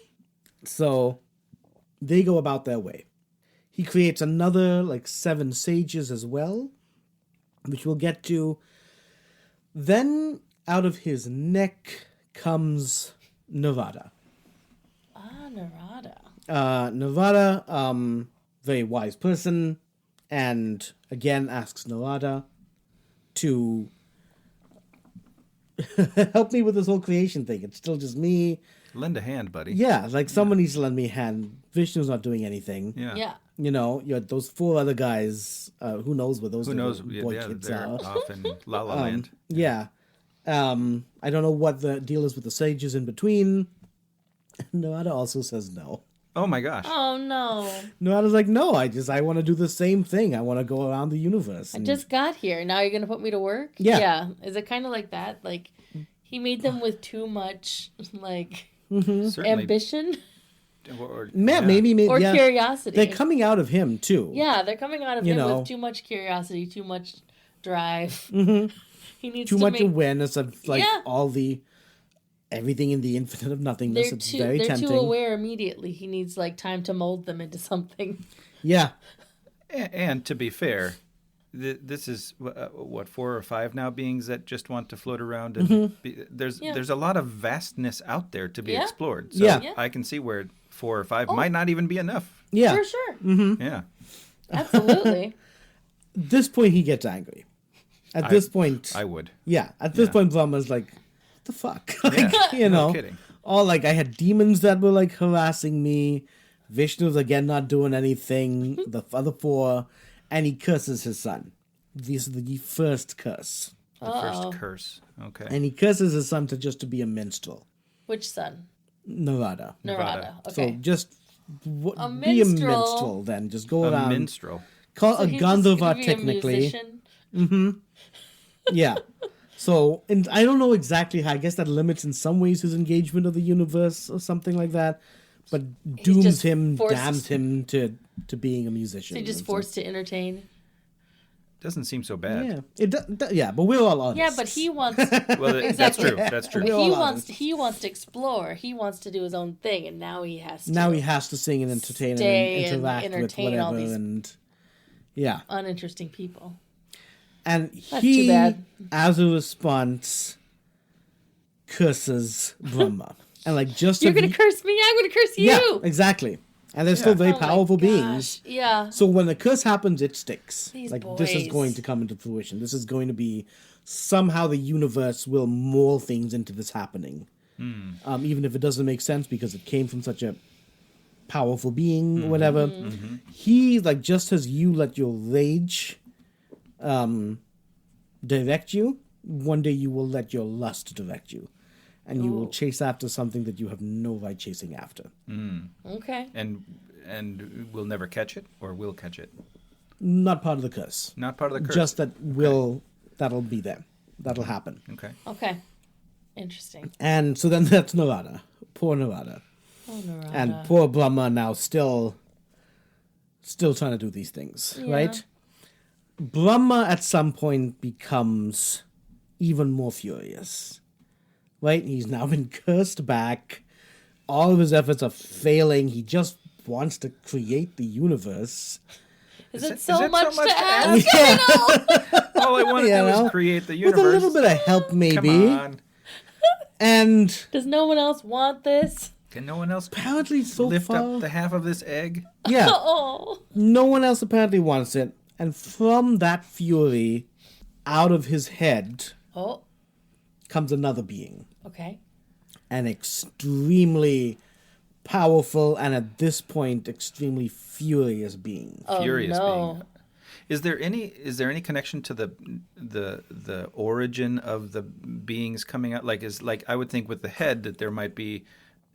Speaker 2: So they go about their way. He creates another, 7 sages as well, which we'll get to. Then out of his neck comes Narada.
Speaker 1: Ah, Narada.
Speaker 2: Narada, very wise person, and again asks Narada to help me with this whole creation thing. It's still just me.
Speaker 3: Lend a hand, buddy.
Speaker 2: Yeah, someone needs to lend me a hand. Vishnu's not doing anything.
Speaker 3: Yeah.
Speaker 2: You're those 4 other guys. Who knows what those
Speaker 3: Who knows?
Speaker 2: boy
Speaker 3: Yeah,
Speaker 2: kids
Speaker 3: they're
Speaker 2: are?
Speaker 3: off in La La Land.
Speaker 2: Yeah. I don't know what the deal is with the sages in between. Narada also says no.
Speaker 3: Oh my gosh.
Speaker 1: Oh, no.
Speaker 2: Narada's like, no, I want to do the same thing. I want to go around the universe.
Speaker 1: I just got here. Now you're going to put me to work?
Speaker 2: Yeah.
Speaker 1: Yeah. Is it kind of like that? Like, he made them with too much,
Speaker 3: Certainly.
Speaker 1: ambition
Speaker 3: Or,
Speaker 2: maybe,
Speaker 1: or
Speaker 2: yeah.
Speaker 1: curiosity.
Speaker 2: They're coming out of him, too.
Speaker 1: Yeah, they're coming out of
Speaker 2: You
Speaker 1: him
Speaker 2: know.
Speaker 1: with too much curiosity, too much drive. He needs
Speaker 2: Too
Speaker 1: to
Speaker 2: much
Speaker 1: make...
Speaker 2: awareness of,
Speaker 1: Yeah.
Speaker 2: everything in the infinite of nothingness. It's very
Speaker 1: They're
Speaker 2: tempting.
Speaker 1: too aware immediately. He needs, time to mold them into something.
Speaker 2: Yeah.
Speaker 3: And to be fair, this is, 4 or 5 now beings that just want to float around. And there's a lot of vastness out there to be
Speaker 1: Yeah.
Speaker 3: explored. So
Speaker 2: Yeah.
Speaker 3: I can see where 4 or 5 might not even be enough.
Speaker 2: Yeah.
Speaker 1: For sure.
Speaker 3: Yeah.
Speaker 1: Absolutely.
Speaker 2: At this point, he gets angry. At this point...
Speaker 3: I would.
Speaker 2: Yeah, at this point, Brahma's like, what the fuck?
Speaker 3: No kidding.
Speaker 2: All I had demons that were harassing me. Vishnu's again not doing anything. The other 4, and he curses his son. This is the first curse.
Speaker 3: The first curse. Okay.
Speaker 2: And he curses his son to be a minstrel.
Speaker 1: Which son?
Speaker 2: Narada.
Speaker 1: Narada.
Speaker 2: So
Speaker 1: Okay.
Speaker 2: just be a
Speaker 1: minstrel.
Speaker 2: minstrel then. Just go
Speaker 3: A
Speaker 2: around.
Speaker 3: minstrel.
Speaker 2: Call a
Speaker 1: He's just gonna
Speaker 2: Gandharva
Speaker 1: be a
Speaker 2: technically.
Speaker 1: musician?
Speaker 2: Yeah. So, and I don't know exactly how. I guess that limits in some ways his engagement of the universe or something like that. But dooms
Speaker 1: just
Speaker 2: him,
Speaker 1: forced-
Speaker 2: damns him to being a musician.
Speaker 1: So he's just forced to entertain.
Speaker 3: Doesn't seem so bad.
Speaker 2: Yeah, but we're all honest.
Speaker 1: Yeah, but he wants.
Speaker 3: Well, that's true. That's true.
Speaker 1: He wants to explore. He wants to do his own thing, and now he has to.
Speaker 2: Now he has to sing and entertain and interact with whatever
Speaker 1: all these
Speaker 2: uninteresting
Speaker 1: people.
Speaker 2: And
Speaker 1: That's too bad.
Speaker 2: as a response, curses Brahma. And like just
Speaker 1: you're gonna curse me, I'm gonna curse you.
Speaker 2: Yeah, exactly. And they're still very powerful beings.
Speaker 1: Yeah.
Speaker 2: So when the curse happens, it sticks.
Speaker 1: These
Speaker 2: this is going to come into fruition. This is going to be somehow the universe will mold things into this happening. Even if it doesn't make sense because it came from such a powerful being or whatever. He, like, just as you let your rage direct you, one day you will let your lust direct you. And you will chase after something that you have no right chasing after.
Speaker 1: Okay.
Speaker 3: And we'll never catch it, or will catch it?
Speaker 2: Not part of the curse.
Speaker 3: Not part of the curse.
Speaker 2: Just that that'll be there. That'll happen.
Speaker 3: Okay.
Speaker 1: Okay. Interesting.
Speaker 2: And so then that's Narada. Poor Narada.
Speaker 1: Oh, Narada.
Speaker 2: And poor Brahma now still trying to do these things, right? Brahma at some point becomes even more furious. Right? He's now been cursed back. All of his efforts are failing. He just wants to create the universe.
Speaker 1: Is it so much to ask?
Speaker 2: Yeah.
Speaker 3: All I want to do is create the universe.
Speaker 2: With a little bit of help, maybe.
Speaker 3: Come on.
Speaker 2: And
Speaker 1: does no one else want this?
Speaker 3: Can no one else
Speaker 2: apparently
Speaker 3: lift up the half of this egg?
Speaker 2: Yeah.
Speaker 1: Oh.
Speaker 2: No one else apparently wants it. And from that fury, out of his head comes another being.
Speaker 1: Okay.
Speaker 2: An extremely powerful and at this point extremely furious being.
Speaker 3: Furious being. Is there any connection to the origin of the beings coming out? Like I would think with the head that there might be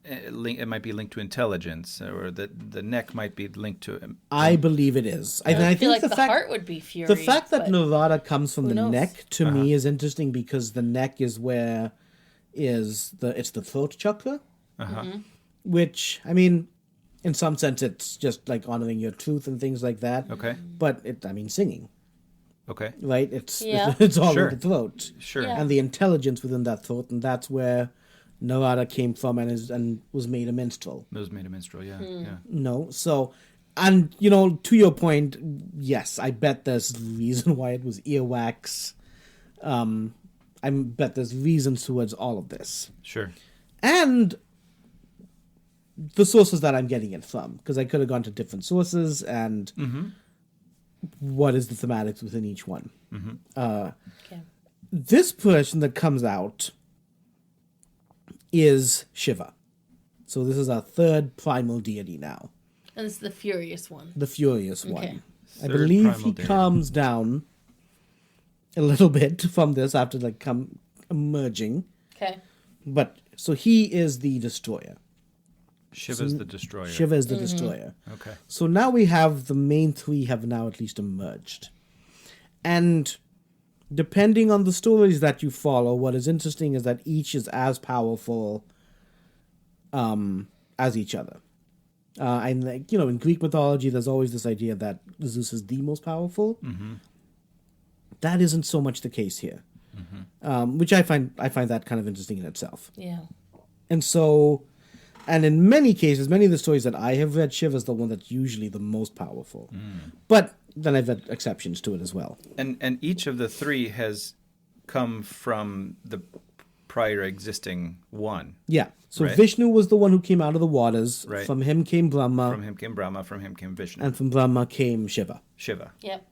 Speaker 3: it might be linked to intelligence, or the neck might be linked to.
Speaker 2: I believe it is. I
Speaker 1: feel like the heart would be fury.
Speaker 2: The fact that Narada comes from the neck to me is interesting because the neck is where it's the throat chakra, which I mean, in some sense, it's just like honoring your truth and things like that.
Speaker 3: Okay,
Speaker 2: but singing.
Speaker 3: Okay,
Speaker 2: right? It's all in the throat.
Speaker 3: Sure,
Speaker 2: and the intelligence within that throat, and that's where Narada came from and was made a minstrel.
Speaker 3: Was made a minstrel, yeah.
Speaker 2: No, so, and to your point, yes, I bet there's reason why it was earwax. I bet there's reasons towards all of this.
Speaker 3: Sure.
Speaker 2: And the sources that I'm getting it from, because I could have gone to different sources and what is the thematics within each one. This person that comes out is Shiva. So this is our third primal deity now.
Speaker 1: And it's the furious one.
Speaker 2: The furious one. I
Speaker 3: Third
Speaker 2: believe he
Speaker 3: deity.
Speaker 2: calms down a little bit from this after emerging.
Speaker 1: Okay.
Speaker 2: But so he is the destroyer.
Speaker 3: Shiva's the destroyer.
Speaker 2: Shiva is the destroyer.
Speaker 3: Okay.
Speaker 2: So now we have the main three have now at least emerged. And depending on the stories that you follow, what is interesting is that each is as powerful as each other. And in Greek mythology, there's always this idea that Zeus is the most powerful. That isn't so much the case here, which I find that kind of interesting in itself.
Speaker 1: Yeah.
Speaker 2: And so, and in many cases, many of the stories that I have read, Shiva is the one that's usually the most powerful. But then I've read exceptions to it as well.
Speaker 3: And each of the three has come from the prior existing one.
Speaker 2: Yeah. So
Speaker 3: right?
Speaker 2: Vishnu was the one who came out of the waters.
Speaker 3: Right.
Speaker 2: From him came Brahma.
Speaker 3: From him came Brahma. From him came Vishnu.
Speaker 2: And from Brahma came Shiva.
Speaker 1: Yep.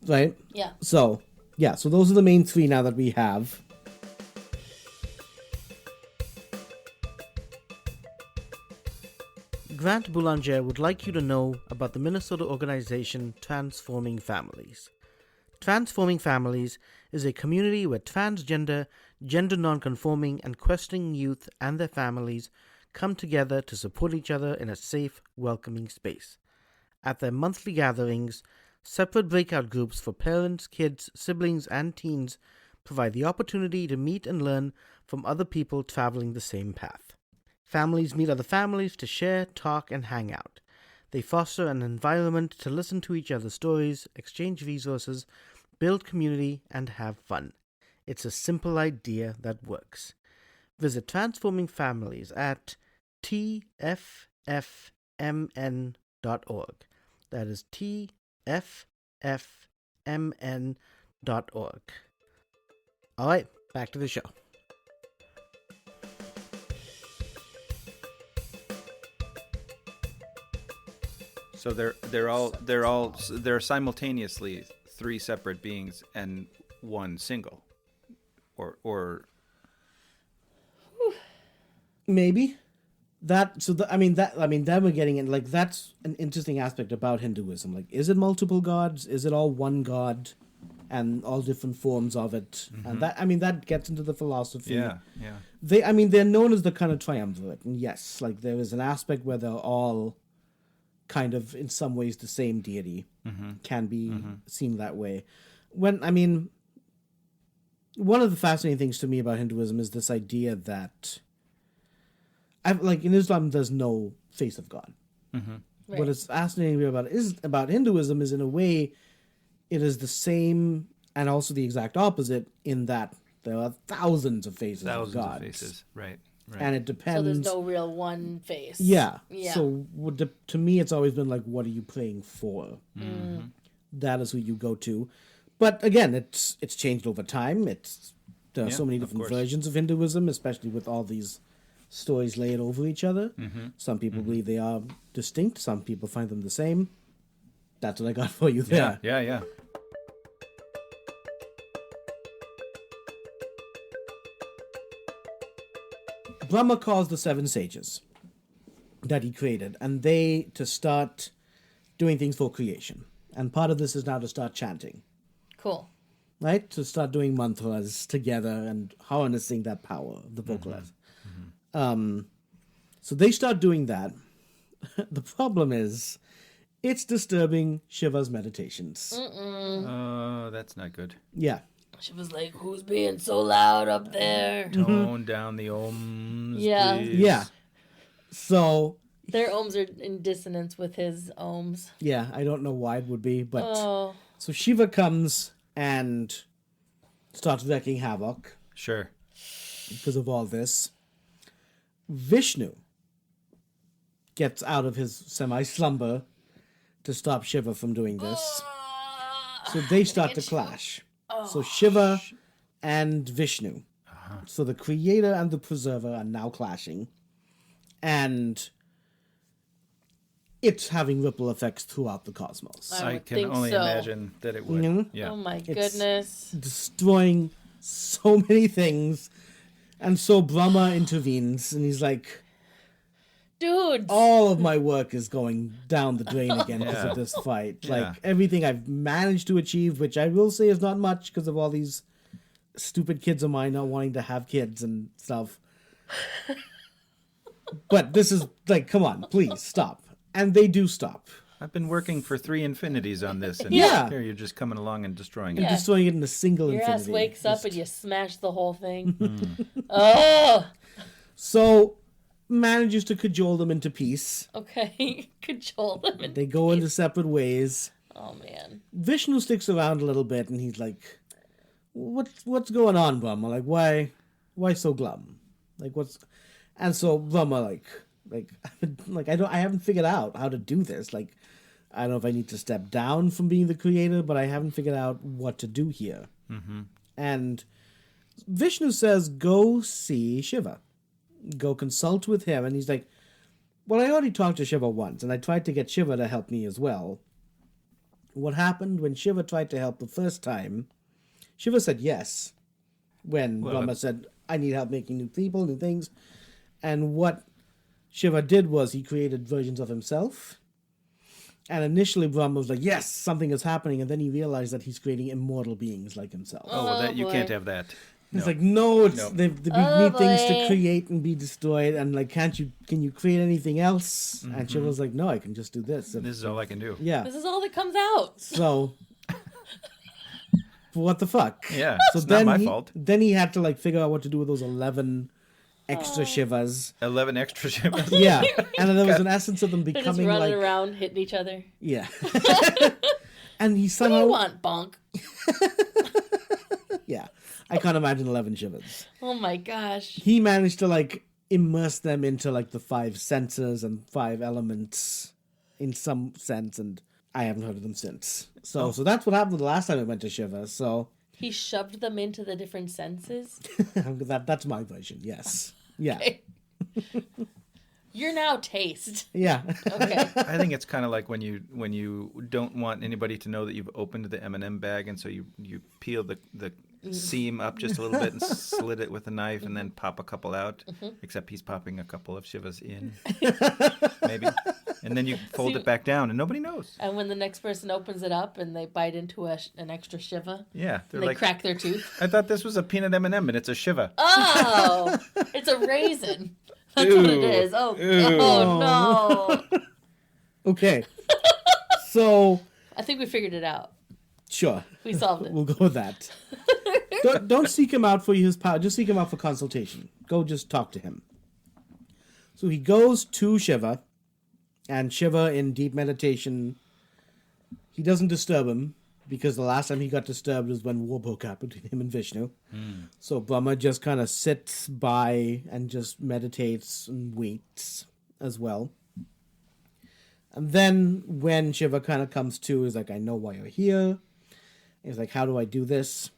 Speaker 2: Right?
Speaker 1: Yeah.
Speaker 2: So, yeah. So those are the main three now that we have. Grant Boulanger would like you to know about the Minnesota organization Transforming Families. Transforming Families is a community where transgender, gender nonconforming, and questioning youth and their families come together to support each other in a safe, welcoming space. At their monthly gatherings, separate breakout groups for parents, kids, siblings, and teens provide the opportunity to meet and learn from other people traveling the same path. Families meet other families to share, talk, and hang out. They foster an environment to listen to each other's stories, exchange resources, build community, and have fun. It's a simple idea that works. Visit Transforming Families at tffmn.org. That is tffmn.org. All right, back to the show.
Speaker 3: So they're simultaneously three separate beings and one single, or
Speaker 2: Maybe that. So then we're getting in, like, that's an interesting aspect about Hinduism. Like, is it multiple gods? Is it all one god, and all different forms of it? And that gets into the philosophy.
Speaker 3: yeah.
Speaker 2: They're known as the kind of triumvirate, and yes, like, there is an aspect where they're all kind of in some ways the same deity, can be seen that way. One of the fascinating things to me about Hinduism is this idea that in Islam there's no face of God.
Speaker 1: Right.
Speaker 2: What is fascinating about Hinduism is, in a way, it is the same and also the exact opposite, in that there are thousands of faces of God.
Speaker 3: Right.
Speaker 2: And it depends.
Speaker 1: So there's no real one face.
Speaker 2: Yeah.
Speaker 1: Yeah.
Speaker 2: So to me, it's always been like, what are you praying for? That is who you go to. But again, it's changed over time. There are so many different versions of Hinduism, especially with all these stories laid over each other. Some people believe they are distinct. Some people find them the same. That's what I got for you there.
Speaker 3: Yeah.
Speaker 2: Brahma calls the 7 sages that he created, and they to start doing things for creation. And part of this is now to start chanting,
Speaker 1: Cool.
Speaker 2: right? To start doing mantras together and harnessing that power of the vocalize. So they start doing that. The problem is, it's disturbing Shiva's meditations.
Speaker 3: Oh, that's not good.
Speaker 2: Yeah.
Speaker 1: She was like, who's being so loud up there?
Speaker 3: Tone down the ohms,
Speaker 1: Yeah.
Speaker 3: please.
Speaker 2: Yeah. So,
Speaker 1: Their ohms are in dissonance with his ohms.
Speaker 2: yeah, I don't know why it would be, but...
Speaker 1: Oh.
Speaker 2: So Shiva comes and starts wreaking havoc
Speaker 3: Sure.
Speaker 2: because of all this. Vishnu gets out of his semi-slumber to stop Shiva from doing this. So they start to clash. So Shiva and Vishnu. So the creator and the preserver are now clashing. And it's having ripple effects throughout the cosmos.
Speaker 1: I
Speaker 3: I
Speaker 1: would
Speaker 3: can
Speaker 1: think
Speaker 3: only
Speaker 1: so.
Speaker 3: imagine that it would.
Speaker 2: Mhm.
Speaker 3: Yeah.
Speaker 1: Oh my
Speaker 2: It's-
Speaker 1: goodness.
Speaker 2: Destroying so many things. And so Brahma intervenes and he's like,
Speaker 1: Dude.
Speaker 2: all of my work is going down the drain again because
Speaker 3: Yeah.
Speaker 2: of this fight.
Speaker 3: Yeah.
Speaker 2: Like, everything I've managed to achieve, which I will say is not much because of all these stupid kids of mine not wanting to have kids and stuff. But this is like, come on, please stop. And they do stop.
Speaker 3: I've been working for 3 infinities on this, and
Speaker 2: Yeah.
Speaker 3: here you're just coming along and destroying it.
Speaker 1: Yeah.
Speaker 2: Destroying it in a single
Speaker 1: Your
Speaker 2: infinity.
Speaker 1: ass wakes up
Speaker 2: Just-
Speaker 1: and you smash the whole thing. Oh.
Speaker 2: So, manages to cajole them into peace.
Speaker 1: Okay. Control them.
Speaker 2: They go into separate ways.
Speaker 1: Oh man.
Speaker 2: Vishnu sticks around a little bit and he's like, what's going on, Brahma? Like, why so glum? Like, and so Brahma like I haven't figured out how to do this. Like, I don't know if I need to step down from being the creator, but I haven't figured out what to do here. And Vishnu says, go see Shiva. Go consult with him. And he's like, well, I already talked to Shiva once, and I tried to get Shiva to help me as well. What happened when Shiva tried to help the first time, Shiva said yes. When Brahma said, I need help making new people, new things. And what Shiva did was he created versions of himself. And initially Brahma was like, yes, something is happening. And then he realized that he's creating immortal beings like himself.
Speaker 3: Oh, well, that you
Speaker 1: boy.
Speaker 3: can't have that.
Speaker 2: He's
Speaker 3: No.
Speaker 2: like, no, it's
Speaker 3: No.
Speaker 2: they need things to create and be destroyed. And like, can you create anything else? And Shiva's like, no, I can just do this. And-
Speaker 3: This is all I can do.
Speaker 2: yeah.
Speaker 1: This is all that comes out.
Speaker 2: So, what the fuck?
Speaker 3: Yeah,
Speaker 2: So
Speaker 3: it's not
Speaker 2: then
Speaker 3: my
Speaker 2: he,
Speaker 3: fault.
Speaker 2: Then he had to like figure out what to do with those 11 extra Shivas.
Speaker 3: 11 extra Shivas.
Speaker 2: Yeah, and then there was an essence of them
Speaker 1: They're just
Speaker 2: becoming
Speaker 1: running
Speaker 2: like
Speaker 1: around hitting each other.
Speaker 2: yeah. And he
Speaker 1: What do
Speaker 2: somehow
Speaker 1: you want, bonk?
Speaker 2: yeah, I can't imagine 11 Shivas.
Speaker 1: Oh my gosh.
Speaker 2: He managed to like immerse them into like the 5 senses and 5 elements in some sense, and I haven't heard of them since. So that's what happened the last time I went to Shiva. So
Speaker 1: He shoved them into the different senses.
Speaker 2: that's my version. Yes. Yeah.
Speaker 1: Okay. You're now taste.
Speaker 2: Yeah.
Speaker 1: Okay.
Speaker 3: I think it's kind of like when you don't want anybody to know that you've opened the M&M bag, and so you peel the seam up just a little bit and slit it with a knife, and then pop a couple out. Except he's popping a couple of Shivas in, maybe, and then you fold it back down, and nobody knows.
Speaker 1: And when the next person opens it up and they bite into an extra Shiva,
Speaker 3: Yeah, they're
Speaker 1: they
Speaker 3: like,
Speaker 1: crack their tooth.
Speaker 3: I thought this was a peanut M&M, and it's a Shiva.
Speaker 1: Oh, it's a raisin. That's what it is. Oh, oh no.
Speaker 2: Okay. So
Speaker 1: I think we figured it out.
Speaker 2: sure.
Speaker 1: We solved it.
Speaker 2: We'll go with that. Don't seek him out for his power. Just seek him out for consultation. Go just talk to him. So he goes to Shiva, and Shiva in deep meditation, he doesn't disturb him, because the last time he got disturbed was when war broke out between him and Vishnu. So Brahma just kind of sits by and just meditates and waits as well. And then when Shiva kind of comes to, he's like, I know why you're here. He's like, how do I do this?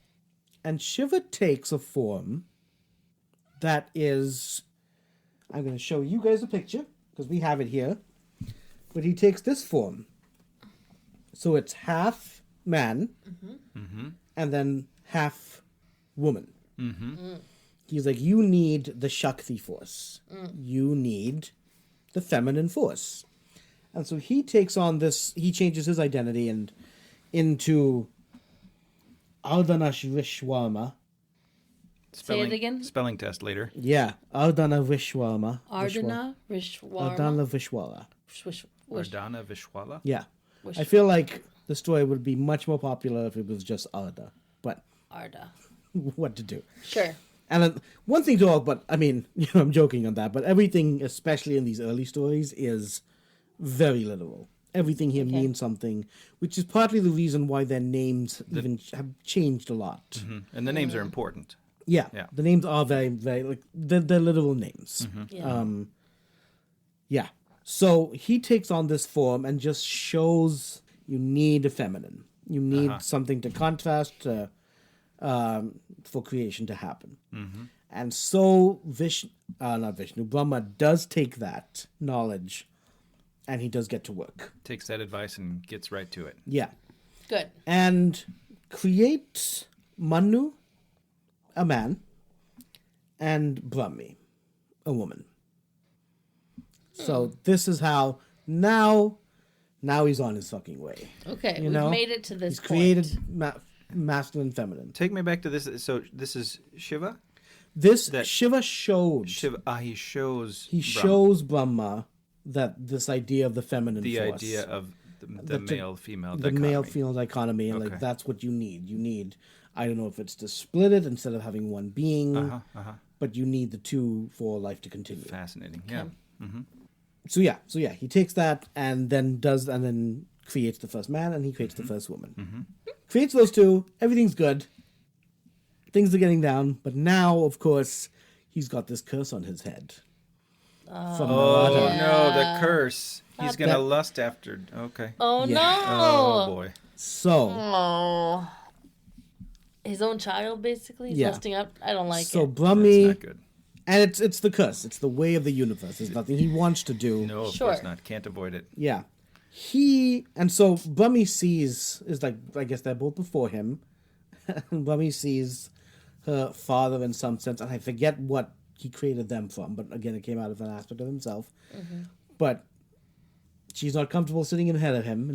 Speaker 2: And Shiva takes a form that is, I'm going to show you guys a picture, because we have it here. But he takes this form. So it's half man, and then half woman. He's like, you need the Shakti force. You need the feminine force. And so he takes on this, he changes his identity and into Ardana Vishwarma.
Speaker 1: Say it again.
Speaker 3: Spelling test later.
Speaker 2: Yeah, Ardana Vishwarma.
Speaker 1: Ardana Vishwarma.
Speaker 2: Ardana Vishwara.
Speaker 3: Ardana Vishwala.
Speaker 2: Yeah. I feel like the story would be much more popular if it was just Arda. But
Speaker 1: Arda.
Speaker 2: what to do?
Speaker 1: Sure.
Speaker 2: And then one thing to all, but I mean, I'm joking on that, but everything, especially in these early stories, is very literal. Everything here means something, which is partly the reason why their names even have changed a lot.
Speaker 3: And the names are important.
Speaker 2: Yeah,
Speaker 3: Yeah.
Speaker 2: the names are very, very, like, they're literal names.
Speaker 1: Yeah.
Speaker 2: Yeah. So he takes on this form and just shows you need a feminine. You need something to contrast for creation to happen. And so Brahma does take that knowledge, and he does get to work.
Speaker 3: Takes that advice and gets right to it.
Speaker 2: Yeah.
Speaker 1: Good.
Speaker 2: And creates Manu, a man, and Brahmi, a woman. So this is how now he's on his fucking way.
Speaker 1: Okay,
Speaker 2: You
Speaker 1: we've
Speaker 2: know?
Speaker 1: made it to this
Speaker 2: He's
Speaker 1: point.
Speaker 2: created masculine, feminine.
Speaker 3: Take me back to this. So this is Shiva?
Speaker 2: This
Speaker 3: That-
Speaker 2: Shiva showed.
Speaker 3: Shiva, he shows
Speaker 2: He
Speaker 3: Brahma
Speaker 2: shows Brahma that this idea of the feminine
Speaker 3: the
Speaker 2: force,
Speaker 3: idea of the male-female
Speaker 2: the
Speaker 3: dichotomy.
Speaker 2: male-female dichotomy, and
Speaker 3: Okay.
Speaker 2: like that's what you need. You need, I don't know if it's to split it instead of having one being, but you need the two for life to continue.
Speaker 3: Fascinating. Yeah.
Speaker 2: So yeah, he takes that and then creates the first man, and he creates the first woman. Creates those two. Everything's good. Things are getting down, but now, of course, he's got this curse on his head. From
Speaker 3: Oh
Speaker 2: Narada.
Speaker 3: no, the curse. He's gonna
Speaker 2: that-
Speaker 3: lust after. Okay.
Speaker 1: Oh
Speaker 2: Yeah.
Speaker 1: no!
Speaker 3: Oh boy.
Speaker 2: So,
Speaker 1: Oh. His own child, basically. He's
Speaker 2: Yeah.
Speaker 1: lusting out. I don't like
Speaker 2: so
Speaker 1: it.
Speaker 2: Brahmi,
Speaker 3: That's not good.
Speaker 2: and it's the curse. It's the way of the universe. There's nothing he wants to do.
Speaker 3: No, of
Speaker 1: Sure.
Speaker 3: course not. Can't avoid it.
Speaker 2: Yeah. So Brahmi sees, is like, I guess they're both before him. Brahmi sees her father in some sense, and I forget what he created them from, but again, it came out of an aspect of himself. But she's not comfortable sitting in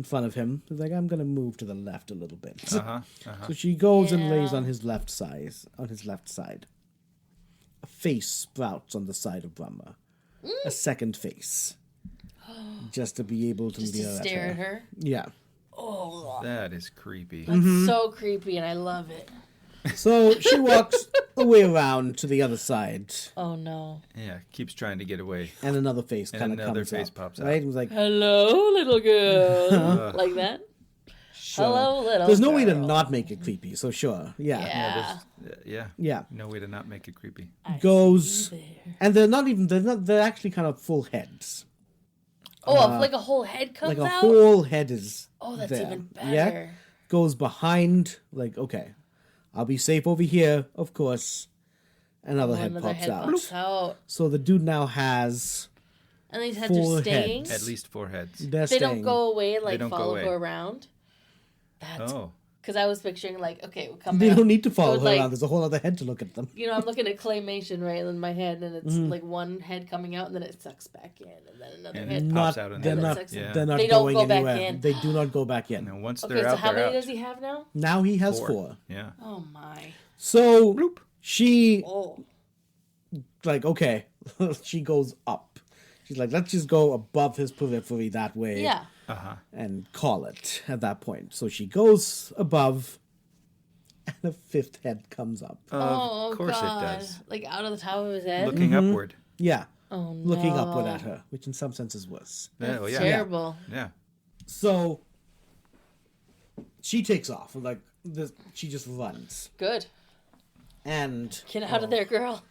Speaker 2: front of him. She's like, I'm going to move to the left a little bit. So she goes and lays
Speaker 1: Yeah.
Speaker 2: on his left side. A face sprouts on the side of Brahma. A second face. Just to be able to
Speaker 1: Just to stare at her.
Speaker 2: Yeah.
Speaker 1: Oh,
Speaker 3: That is creepy.
Speaker 1: that's so creepy, and I love it.
Speaker 2: So she walks the way around to the other side,
Speaker 1: Oh no.
Speaker 3: Yeah, keeps trying to get away.
Speaker 2: and another face
Speaker 3: And
Speaker 2: kind of
Speaker 3: another
Speaker 2: comes
Speaker 3: face
Speaker 2: up.
Speaker 3: pops out.
Speaker 2: Right? It was like,
Speaker 1: Hello, little girl. Like that?
Speaker 2: sure.
Speaker 1: Hello, little
Speaker 2: There's no way to
Speaker 1: girl.
Speaker 2: not make it creepy, so sure. Yeah.
Speaker 1: Yeah.
Speaker 2: Yeah.
Speaker 3: No way to not make it creepy.
Speaker 2: Goes,
Speaker 1: See you there.
Speaker 2: and they're actually kind of full heads.
Speaker 1: Oh, like a whole head comes
Speaker 2: Like a
Speaker 1: out?
Speaker 2: whole head is
Speaker 1: Oh, that's
Speaker 2: there.
Speaker 1: even better.
Speaker 2: Yeah. Goes behind, like, okay, I'll be safe over here, of course. Another head
Speaker 1: Another
Speaker 2: pops
Speaker 1: head
Speaker 2: out.
Speaker 1: pops out.
Speaker 2: So the dude now has,
Speaker 1: And these heads
Speaker 2: Four
Speaker 1: are staying.
Speaker 2: heads.
Speaker 3: At least 4 heads.
Speaker 2: they're
Speaker 1: They
Speaker 2: staying.
Speaker 1: don't go away, like
Speaker 3: don't go
Speaker 1: follow
Speaker 3: away.
Speaker 1: her around. That's
Speaker 3: Oh.
Speaker 1: because I was picturing like, okay, we'll come
Speaker 2: They
Speaker 1: back.
Speaker 2: don't need to follow
Speaker 1: It
Speaker 2: her
Speaker 1: was like-
Speaker 2: around. There's a whole other head to look at them.
Speaker 1: You know, I'm looking at claymation right in my head, and it's
Speaker 2: Mm-hmm.
Speaker 1: like one head coming out, and then it sucks back in, and then another
Speaker 3: And
Speaker 1: head.
Speaker 3: it
Speaker 2: Not,
Speaker 3: pops out. And
Speaker 2: they're
Speaker 3: then
Speaker 2: not.
Speaker 1: Six.
Speaker 3: Yeah.
Speaker 2: They're not
Speaker 1: They don't
Speaker 2: going
Speaker 1: go back
Speaker 2: anywhere.
Speaker 1: in.
Speaker 2: They do not go back in.
Speaker 3: No, once
Speaker 1: Okay,
Speaker 3: they're
Speaker 1: so
Speaker 3: out,
Speaker 1: how
Speaker 3: they're
Speaker 1: many
Speaker 3: out.
Speaker 1: does he have now?
Speaker 2: Now he has 4.
Speaker 3: Yeah.
Speaker 1: Oh my!
Speaker 2: So
Speaker 3: Bloop.
Speaker 2: she
Speaker 1: Oh,
Speaker 2: like, okay, she goes up. She's like, let's just go above his periphery that way.
Speaker 1: yeah.
Speaker 3: Uh-huh.
Speaker 2: And call it at that point. So she goes above, and a 5th head comes up.
Speaker 1: Oh
Speaker 3: Of course
Speaker 1: God.
Speaker 3: it does.
Speaker 1: Like out of the top of his head.
Speaker 3: Looking upward.
Speaker 2: Yeah,
Speaker 1: Oh no!
Speaker 2: looking upward at her, which in some sense is worse.
Speaker 3: Yeah,
Speaker 1: That's
Speaker 3: well, yeah.
Speaker 1: terrible.
Speaker 3: Yeah.
Speaker 2: So she takes off, like this. She just runs,
Speaker 1: Good.
Speaker 2: and
Speaker 1: Get out of there, girl.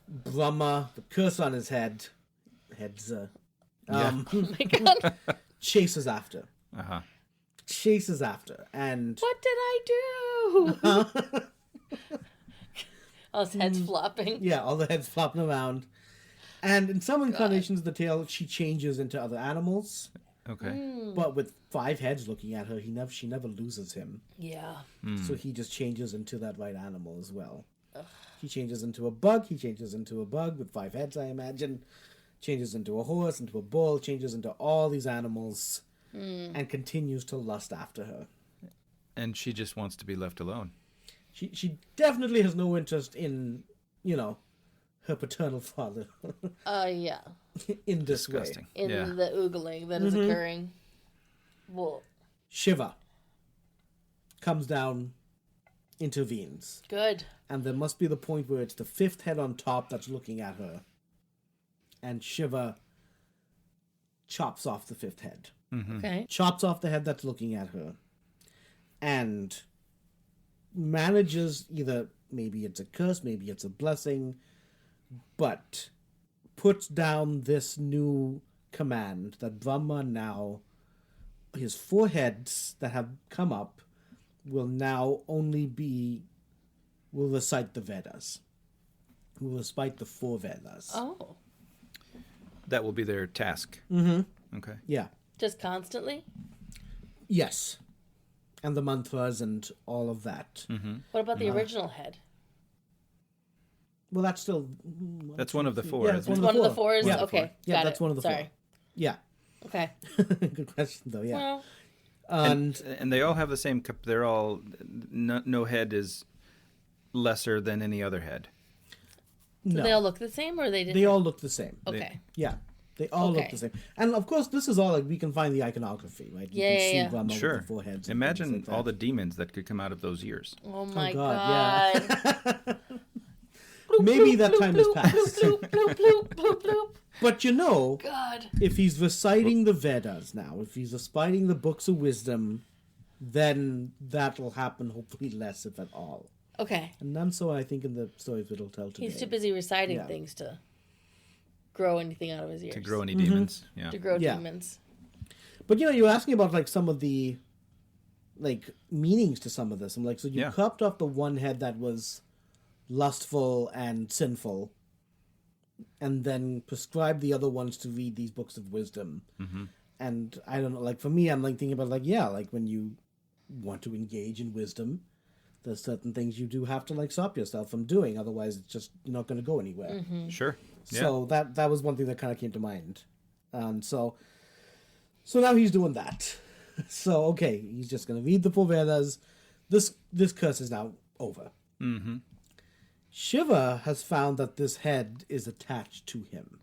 Speaker 2: Brahma, the curse on his head,
Speaker 1: Oh my God!
Speaker 2: chases after,
Speaker 3: Uh-huh.
Speaker 2: and
Speaker 1: What did I do? Oh, his head's flopping.
Speaker 2: yeah, all the heads flopping around. And in some incarnations of the tale, she changes into other animals.
Speaker 3: Okay.
Speaker 2: But with 5 heads looking at her, she never loses him.
Speaker 1: Yeah.
Speaker 2: So he just changes into that right animal as well. He changes into a bug. He changes into a bug with 5 heads, I imagine. Changes into a horse, into a bull. Changes into all these animals, and continues to lust after her.
Speaker 3: And she just wants to be left alone.
Speaker 2: She definitely has no interest in, her paternal father
Speaker 1: Yeah.
Speaker 2: in this
Speaker 3: Disgusting.
Speaker 2: way.
Speaker 1: In
Speaker 3: Yeah.
Speaker 1: the oogling that is occurring. Well,
Speaker 2: Shiva comes down, intervenes.
Speaker 1: good.
Speaker 2: And there must be the point where it's the 5th head on top that's looking at her. And Shiva chops off the 5th head.
Speaker 1: Okay.
Speaker 2: Chops off the head that's looking at her. And manages either, maybe it's a curse, maybe it's a blessing, but puts down this new command that Brahma now, his 4 heads that have come up, will now only will recite the Vedas. Will recite the 4 Vedas.
Speaker 1: Oh.
Speaker 3: That will be their task. Mm-hmm. Okay.
Speaker 2: Yeah.
Speaker 1: Just constantly?
Speaker 2: Yes. And the mantras and all of that.
Speaker 1: What about the original head?
Speaker 2: Well, that's still...
Speaker 3: That's one of the 4.
Speaker 2: Yeah,
Speaker 3: isn't
Speaker 2: it's
Speaker 3: it?
Speaker 1: One of the 4s?
Speaker 2: Yeah.
Speaker 1: Okay.
Speaker 2: Yeah,
Speaker 1: got
Speaker 2: that's
Speaker 1: it.
Speaker 2: one of the 4.
Speaker 1: Sorry.
Speaker 2: Yeah.
Speaker 1: Okay.
Speaker 2: Good question, though, yeah.
Speaker 1: Well,
Speaker 3: And they all have the same... They're all... No head is lesser than any other head.
Speaker 1: do
Speaker 2: No.
Speaker 1: they all look the same or they didn't?
Speaker 2: They all look the same.
Speaker 1: Okay.
Speaker 2: Yeah. They all look
Speaker 1: Okay.
Speaker 2: the same. And, of course, this is all, like, we can find the iconography, right? You
Speaker 1: Yeah,
Speaker 2: can see
Speaker 1: yeah.
Speaker 2: Brahma with
Speaker 3: Sure.
Speaker 2: the 4 heads. and things
Speaker 3: Imagine
Speaker 2: like that.
Speaker 3: all the demons that could come out of those ears.
Speaker 1: Oh my
Speaker 2: God,
Speaker 1: God.
Speaker 2: yeah. Maybe that time has passed.
Speaker 1: Bloop, bloop, bloop, bloop, bloop.
Speaker 2: But
Speaker 1: God.
Speaker 2: if he's reciting the Vedas now, if he's reciting the books of wisdom, then that will happen hopefully less, if at all.
Speaker 1: Okay.
Speaker 2: And none so, I think, in the stories it'll tell today.
Speaker 1: He's too busy reciting
Speaker 2: Yeah.
Speaker 1: things to grow anything out of his ears.
Speaker 3: To grow any demons. Yeah.
Speaker 1: To grow
Speaker 2: Yeah.
Speaker 1: demons.
Speaker 2: But you were asking about like some of the meanings to some of this. I'm like, so you
Speaker 3: Yeah.
Speaker 2: chopped off the one head that was lustful and sinful, and then prescribed the other ones to read these books of wisdom. And I don't know, like for me, I'm like thinking about like when you want to engage in wisdom, there's certain things you do have to like stop yourself from doing, otherwise it's just you're not going to go anywhere.
Speaker 3: Sure. Yeah.
Speaker 2: So that was one thing that kind of came to mind. So now he's doing that. So okay, he's just going to read the 4 Vedas. This curse is now over.
Speaker 3: Mm-hmm.
Speaker 2: Shiva has found that this head is attached to him.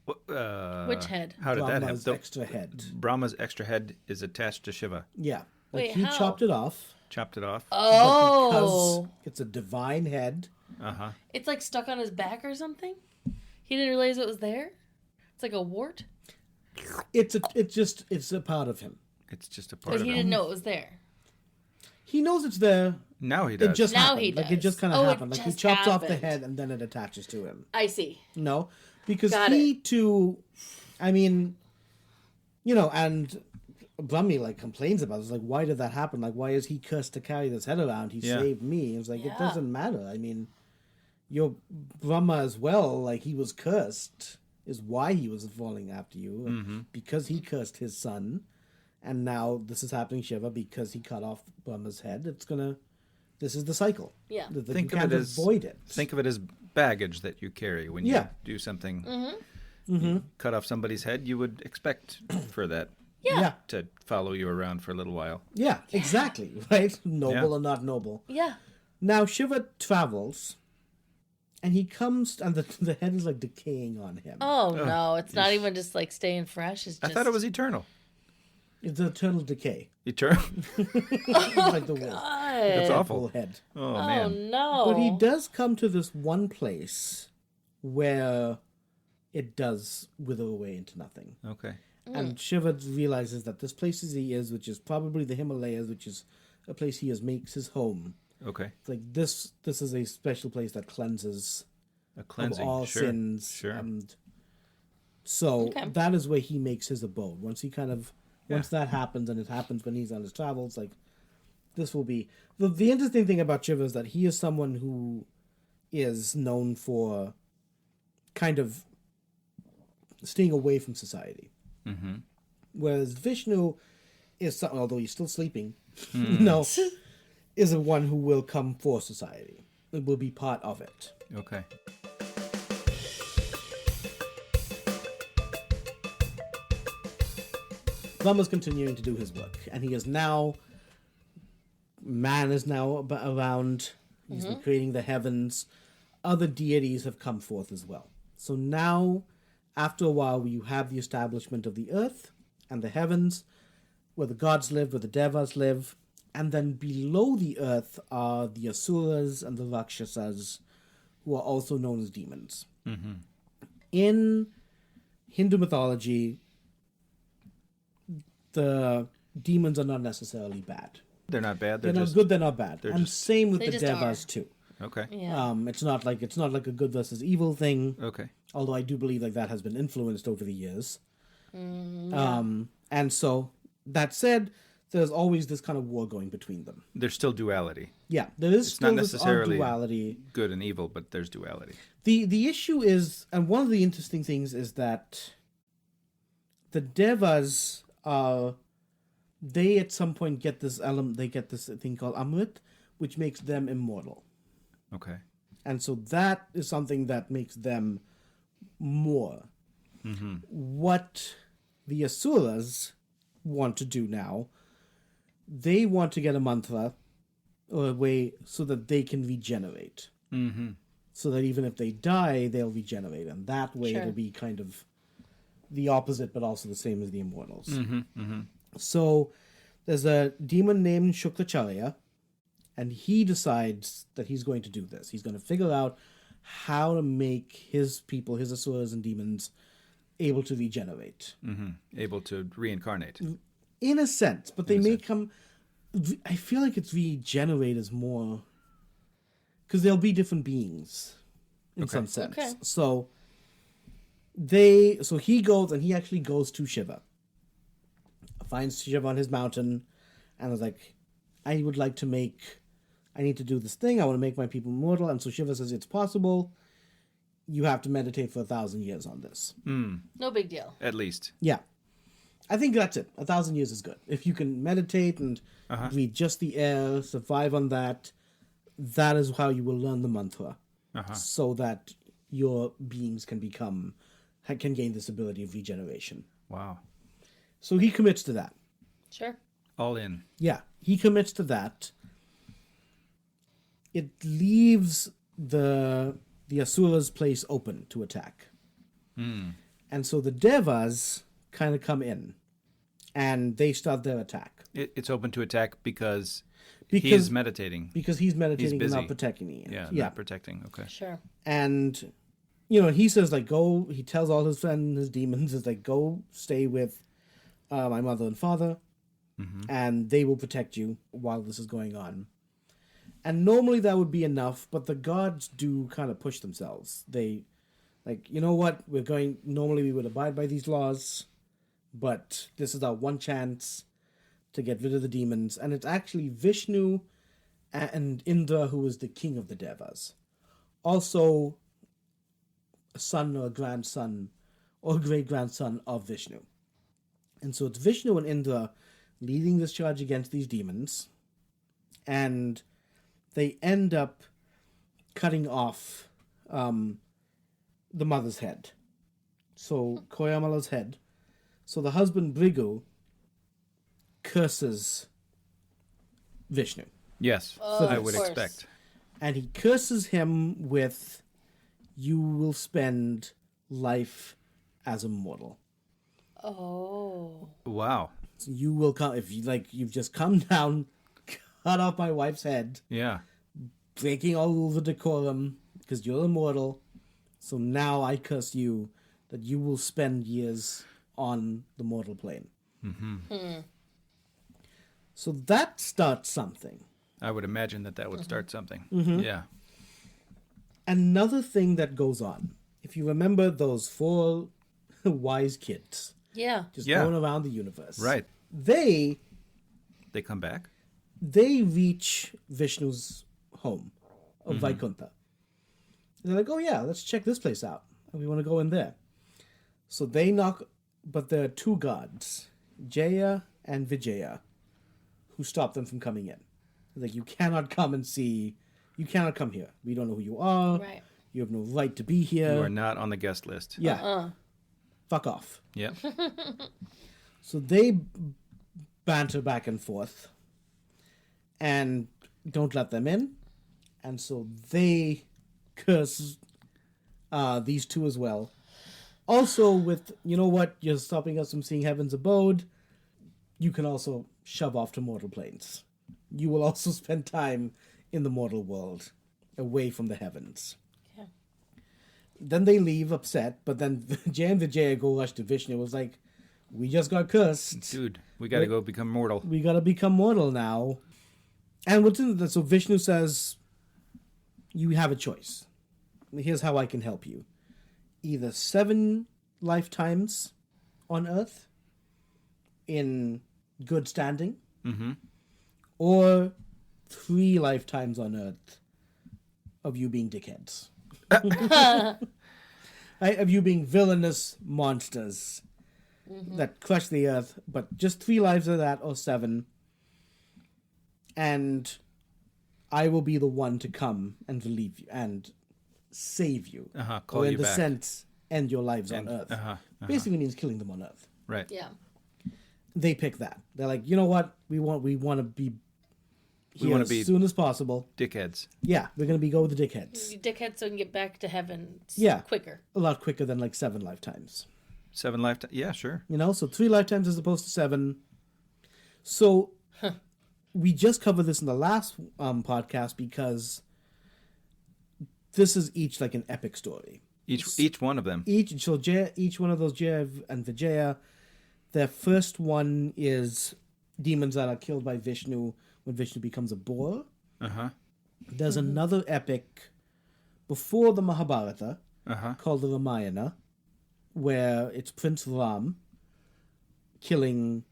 Speaker 1: Which head?
Speaker 3: How did that
Speaker 2: Brahma's
Speaker 3: happen?
Speaker 2: extra head.
Speaker 3: Brahma's extra head is attached to Shiva.
Speaker 2: Yeah. Like
Speaker 1: Wait,
Speaker 2: he
Speaker 1: how?
Speaker 2: chopped it off.
Speaker 3: Chopped it off.
Speaker 1: Oh.
Speaker 2: Because it's a divine head.
Speaker 3: Uh-huh.
Speaker 1: It's like stuck on his back or something? He didn't realize it was there? It's like a wart?
Speaker 2: It's a part of him.
Speaker 3: It's just a part
Speaker 1: But
Speaker 3: of
Speaker 1: he
Speaker 3: him.
Speaker 1: didn't know it was there.
Speaker 2: He knows it's there.
Speaker 3: Now he does.
Speaker 2: It just
Speaker 1: Now
Speaker 2: happened.
Speaker 1: he
Speaker 2: Like it
Speaker 1: does.
Speaker 2: just kind of
Speaker 1: Oh, it
Speaker 2: happened. Like he
Speaker 1: just
Speaker 2: chops off the
Speaker 1: happened.
Speaker 2: head and then it attaches to him.
Speaker 1: I see.
Speaker 2: No, because
Speaker 1: Got
Speaker 2: he too. I mean, and Brahma like complains about it. It's like, why did that happen? Like, why is he cursed to carry this head around? He saved me. It's like, it
Speaker 1: Yeah.
Speaker 2: doesn't matter. I mean, your Brahma as well, like he was cursed, is why he was falling after you, because he cursed his son. And now this is happening, Shiva, because he cut off Brahma's head. This is the cycle.
Speaker 1: Yeah.
Speaker 2: You
Speaker 3: Think of
Speaker 2: can't
Speaker 3: it as
Speaker 2: avoid it.
Speaker 3: Think of it as baggage that you carry when you do something. You cut off somebody's head, you would expect for that
Speaker 2: Yeah.
Speaker 3: to follow you around for a little while.
Speaker 2: Yeah, exactly. Right? Noble
Speaker 3: Yeah.
Speaker 2: or not noble.
Speaker 1: Yeah.
Speaker 2: Now Shiva travels, and he comes, and the head is like decaying on him.
Speaker 1: Oh, no. It's not even just like staying fresh. It's
Speaker 3: I
Speaker 1: just...
Speaker 3: thought it was eternal.
Speaker 2: It's eternal decay.
Speaker 3: Eternal?
Speaker 2: Like the wolf.
Speaker 3: That's
Speaker 2: Whole
Speaker 3: awful.
Speaker 2: head.
Speaker 3: Oh,
Speaker 1: Oh,
Speaker 3: man.
Speaker 1: no.
Speaker 2: But he does come to this one place where it does wither away into nothing.
Speaker 3: Okay.
Speaker 2: And Shiva realizes that this place he is, which is probably the Himalayas, which is a place he makes his home.
Speaker 3: Okay.
Speaker 2: It's like this is a special place that cleanses
Speaker 3: A cleansing.
Speaker 2: of all
Speaker 3: Sure.
Speaker 2: sins.
Speaker 3: Sure.
Speaker 2: And so
Speaker 1: Okay.
Speaker 2: that is where he makes his abode. Once that happens, and it happens when he's on his travels, like this will be the interesting thing about Shiva is that he is someone who is known for kind of staying away from society.
Speaker 3: Mm-hmm.
Speaker 2: Whereas Vishnu is something, although he's still sleeping, no, is the one who will come for society. It will be part of it.
Speaker 3: Okay.
Speaker 2: Brahma's continuing to do his work, and he is now. Man is now around. He's been creating the heavens. Other deities have come forth as well. So now, after a while, you have the establishment of the earth and the heavens, where the gods live, where the devas live, and then below the earth are the asuras and the rakshasas, who are also known as demons. Mm-hmm. In Hindu mythology, the demons are not necessarily bad.
Speaker 3: They're not bad.
Speaker 2: They're
Speaker 3: They're
Speaker 2: not
Speaker 3: just
Speaker 2: good, they're not bad.
Speaker 3: they're
Speaker 2: And
Speaker 3: just-
Speaker 2: same with
Speaker 1: They
Speaker 2: the
Speaker 1: just
Speaker 2: devas
Speaker 1: are.
Speaker 2: too.
Speaker 3: okay.
Speaker 1: Yeah.
Speaker 2: It's not like a good versus evil thing.
Speaker 3: Okay.
Speaker 2: Although I do believe like that has been influenced over the years. And so that said, there's always this kind of war going between them.
Speaker 3: There's still duality.
Speaker 2: Yeah, there is
Speaker 3: It's
Speaker 2: still
Speaker 3: not
Speaker 2: this
Speaker 3: necessarily
Speaker 2: duality.
Speaker 3: good and evil, but there's duality.
Speaker 2: The issue is, and one of the interesting things is that the devas are, they at some point get this element, they get this thing called Amrit, which makes them immortal.
Speaker 3: Okay.
Speaker 2: And so that is something that makes them more.
Speaker 3: Mm-hmm.
Speaker 2: What the Asuras want to do now, they want to get a mantra or a way so that they can regenerate.
Speaker 3: Mm-hmm.
Speaker 2: So that even if they die, they'll regenerate. And that way
Speaker 1: Sure.
Speaker 2: it'll be kind of the opposite, but also the same as the immortals.
Speaker 3: Mm-hmm. Mm-hmm.
Speaker 2: So there's a demon named Shukracharya, and he decides that he's going to do this. He's going to figure out how to make his people, his asuras and demons, able to regenerate.
Speaker 3: Mm-hmm. Able to reincarnate.
Speaker 2: In a sense, but they
Speaker 3: In a
Speaker 2: may
Speaker 3: sense.
Speaker 2: come... I feel like it's regenerate is more... Because they'll be different beings, in
Speaker 3: Okay.
Speaker 2: some sense.
Speaker 1: Okay.
Speaker 2: So he goes, and he actually goes to Shiva. Finds Shiva on his mountain, and is like, I need to do this thing, I want to make my people immortal. And so Shiva says, it's possible. You have to meditate for 1,000 years on this.
Speaker 1: No big deal.
Speaker 3: At least.
Speaker 2: Yeah. I think that's it. 1,000 years is good. If you can meditate and breathe just the air, survive on that, that is how you will learn the mantra. So that your beings can gain this ability of regeneration.
Speaker 3: Wow.
Speaker 2: So he commits to that.
Speaker 1: Sure.
Speaker 3: All in.
Speaker 2: Yeah, he commits to that. It leaves the Asura's place open to attack. And so the Devas kind of come in, and they start their attack.
Speaker 3: It's open to attack because he is meditating.
Speaker 2: Because he's meditating and
Speaker 3: busy.
Speaker 2: not protecting you.
Speaker 3: Yeah, not protecting. Okay.
Speaker 1: Sure.
Speaker 2: And, he says, like, go, he tells all his friends, his demons, is like, go stay with my mother and father, and they will protect you while this is going on. And normally that would be enough, but the gods do kind of push themselves. They, like, you know what, normally we would abide by these laws, but this is our one chance to get rid of the demons. And it's actually Vishnu and Indra who is the king of the Devas. Also a son or a grandson or great-grandson of Vishnu. And so it's Vishnu and Indra leading this charge against these demons. And they end up cutting off the mother's head. So Koyamala's head. So the husband Brigu curses Vishnu.
Speaker 3: Yes, I would expect.
Speaker 2: And he curses him with, you will spend life as a mortal.
Speaker 1: Oh.
Speaker 3: Wow.
Speaker 2: So you will come, if you like, you've just come down, cut off my wife's head.
Speaker 3: Yeah.
Speaker 2: Breaking all rules of decorum, because you're immortal. So now I curse you that you will spend years on the mortal plane. So that starts something.
Speaker 3: I would imagine that would start something. Yeah.
Speaker 2: Another thing that goes on, if you remember those 4 wise kids
Speaker 1: Yeah.
Speaker 2: just going around the universe.
Speaker 3: Right.
Speaker 2: They
Speaker 3: come back.
Speaker 2: they reach Vishnu's home of Vaikuntha. They're like, oh yeah, let's check this place out. We want to go in there. So they knock, but there are 2 gods, Jaya and Vijaya, who stop them from coming in. They're like, you cannot come and see, you cannot come here. We don't know who you are.
Speaker 1: Right.
Speaker 2: You have no right to be here.
Speaker 3: You are not on the guest list.
Speaker 2: Yeah. Fuck off.
Speaker 3: Yeah.
Speaker 2: So they banter back and forth and don't let them in. And so they curse these 2 as well. Also with, you know what, you're stopping us from seeing heaven's abode. You can also shove off to mortal planes. You will also spend time in the mortal world, away from the heavens.
Speaker 1: Yeah.
Speaker 2: Then they leave upset, but then Jaya and Vijaya go rush to Vishnu. It was like, we just got cursed.
Speaker 3: Dude, we got to go become mortal.
Speaker 2: We got to become mortal now. And what's in that? So Vishnu says, you have a choice. Here's how I can help you. Either 7 lifetimes on Earth in good standing, or 3 lifetimes on Earth of you being dickheads. Of you being villainous monsters that crush the Earth, but just 3 lives of that, or 7. And I will be the one to come and relieve you and save you.
Speaker 3: Call
Speaker 2: or in
Speaker 3: you
Speaker 2: the
Speaker 3: back.
Speaker 2: sense, end your lives on Earth. Basically means killing them on Earth.
Speaker 3: Right.
Speaker 1: Yeah.
Speaker 2: They pick that. They're like, you know what? We want to be here
Speaker 3: wanna
Speaker 2: as
Speaker 3: be
Speaker 2: soon as possible.
Speaker 3: Dickheads.
Speaker 2: Yeah, we're going to go with the dickheads.
Speaker 1: You dickhead so you can get back to heaven
Speaker 2: Yeah.
Speaker 1: quicker.
Speaker 2: A lot quicker than like 7 lifetimes.
Speaker 3: 7 lifetimes. Yeah, sure.
Speaker 2: So 3 lifetimes as opposed to 7. So we just covered this in the last podcast because this is each like an epic story.
Speaker 3: Each one of them.
Speaker 2: Each one of those Jaya and Vijaya, their first one is demons that are killed by Vishnu when Vishnu becomes a boar. There's another epic before the Mahabharata called the Ramayana, where it's Prince Ram killing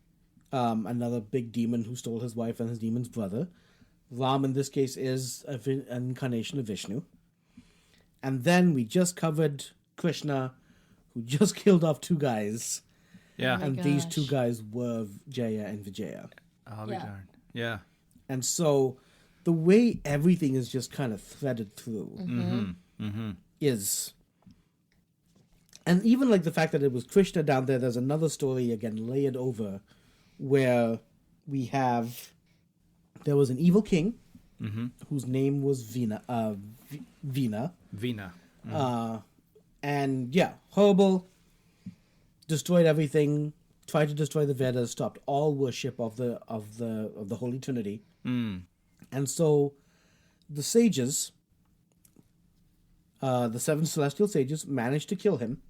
Speaker 2: another big demon who stole his wife and his demon's brother. Ram in this case is an incarnation of Vishnu. And then we just covered Krishna, who just killed off 2 guys.
Speaker 3: Yeah.
Speaker 2: And these 2 guys were Jaya and Vijaya.
Speaker 3: I'll be darned. Yeah.
Speaker 2: And so the way everything is just kind of threaded through is... And even like the fact that it was Krishna down there, there's another story again layered over where we have... There was an evil king whose name was Vina. And yeah, horrible. Destroyed everything. Tried to destroy the Vedas. Stopped all worship of the Holy Trinity. And so the sages, the 7 celestial sages, managed to kill him.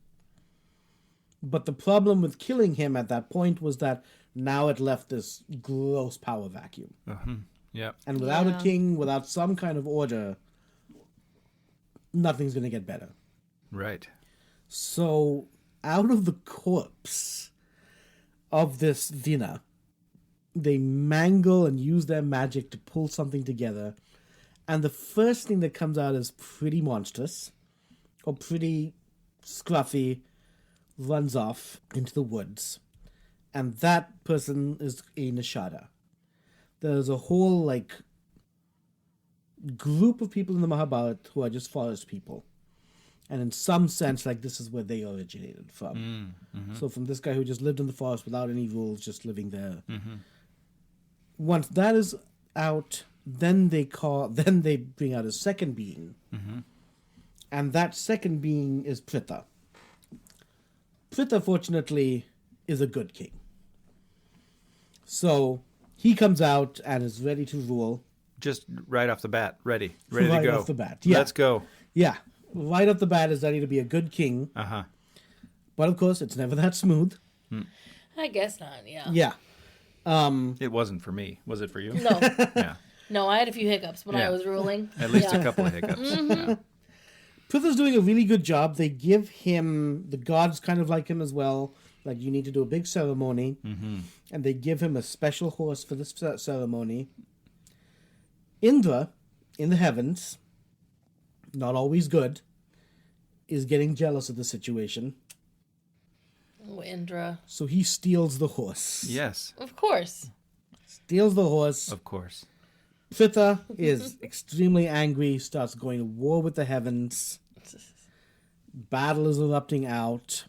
Speaker 2: But the problem with killing him at that point was that now it left this gross power vacuum.
Speaker 3: Yeah.
Speaker 2: And without
Speaker 1: Yeah.
Speaker 2: a king, without some kind of order, nothing's going to get better.
Speaker 3: Right.
Speaker 2: So, out of the corpse of this Vina, they mangle and use their magic to pull something together. And the first thing that comes out is pretty monstrous, or pretty scruffy, runs off into the woods. And that person is a Nishada. There's a whole, like, group of people in the Mahabharata who are just forest people. And in some sense, like, this is where they originated from. So from this guy who just lived in the forest without any rules, just living there. Once that is out, then they bring out a second being. And that second being is Pritha. Pritha, fortunately, is a good king. So he comes out and is ready to rule.
Speaker 3: Just right off the bat, ready
Speaker 2: Right
Speaker 3: to go.
Speaker 2: off the bat, yeah.
Speaker 3: Let's go.
Speaker 2: Yeah, right off the bat is ready to be a good king. But of course, it's never that smooth.
Speaker 1: I guess not. Yeah.
Speaker 2: Yeah.
Speaker 3: It wasn't for me. Was it for you?
Speaker 1: No.
Speaker 3: Yeah.
Speaker 1: No, I had a few hiccups when
Speaker 3: Yeah.
Speaker 1: I was ruling.
Speaker 3: At least
Speaker 1: Yeah.
Speaker 3: a couple of hiccups. Yeah.
Speaker 2: Pritha's doing a really good job. They give him, the gods kind of like him as well. Like, you need to do a big ceremony. And they give him a special horse for this ceremony. Indra, in the heavens, not always good, is getting jealous of the situation.
Speaker 1: Oh, Indra.
Speaker 2: So he steals the horse.
Speaker 3: Yes,
Speaker 1: Of course.
Speaker 2: Steals the horse.
Speaker 3: of course.
Speaker 2: Pritha is extremely angry, starts going to war with the heavens. Battle is erupting out.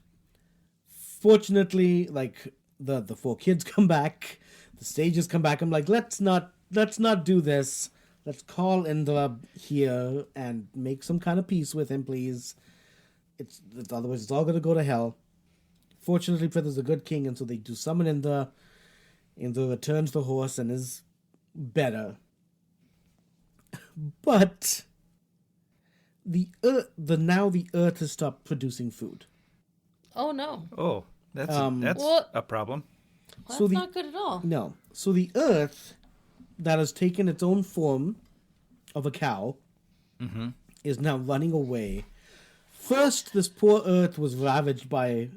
Speaker 2: Fortunately, like, the 4 kids come back, the sages come back. I'm like, let's not do this. Let's call Indra here and make some kind of peace with him, please. Otherwise it's all gonna go to hell. Fortunately, Pritha's a good king, and so they do summon Indra. Indra returns the horse and is better. But the earth has stopped producing food.
Speaker 1: Oh, no.
Speaker 3: Oh, that's
Speaker 1: What?
Speaker 3: a problem.
Speaker 1: Well,
Speaker 2: So
Speaker 1: that's
Speaker 2: the-
Speaker 1: not good at all.
Speaker 2: No. So the earth that has taken its own form of a cow is now running away. First, this poor earth was ravaged by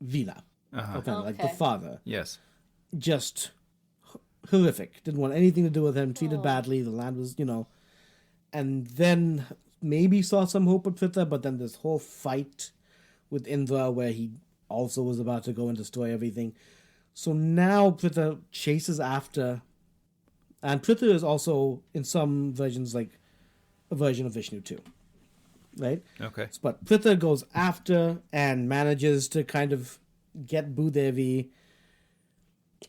Speaker 2: Vila, like the
Speaker 1: Okay.
Speaker 2: father.
Speaker 3: Yes.
Speaker 2: Just horrific. Didn't want anything to do with him. Treated badly. The land was, and then maybe saw some hope with Pritha, but then this whole fight with Indra where he also was about to go and destroy everything. So now Pritha chases after, and Pritha is also in some versions like a version of Vishnu too, right?
Speaker 3: Okay.
Speaker 2: But Pritha goes after and manages to kind of get Bhudevi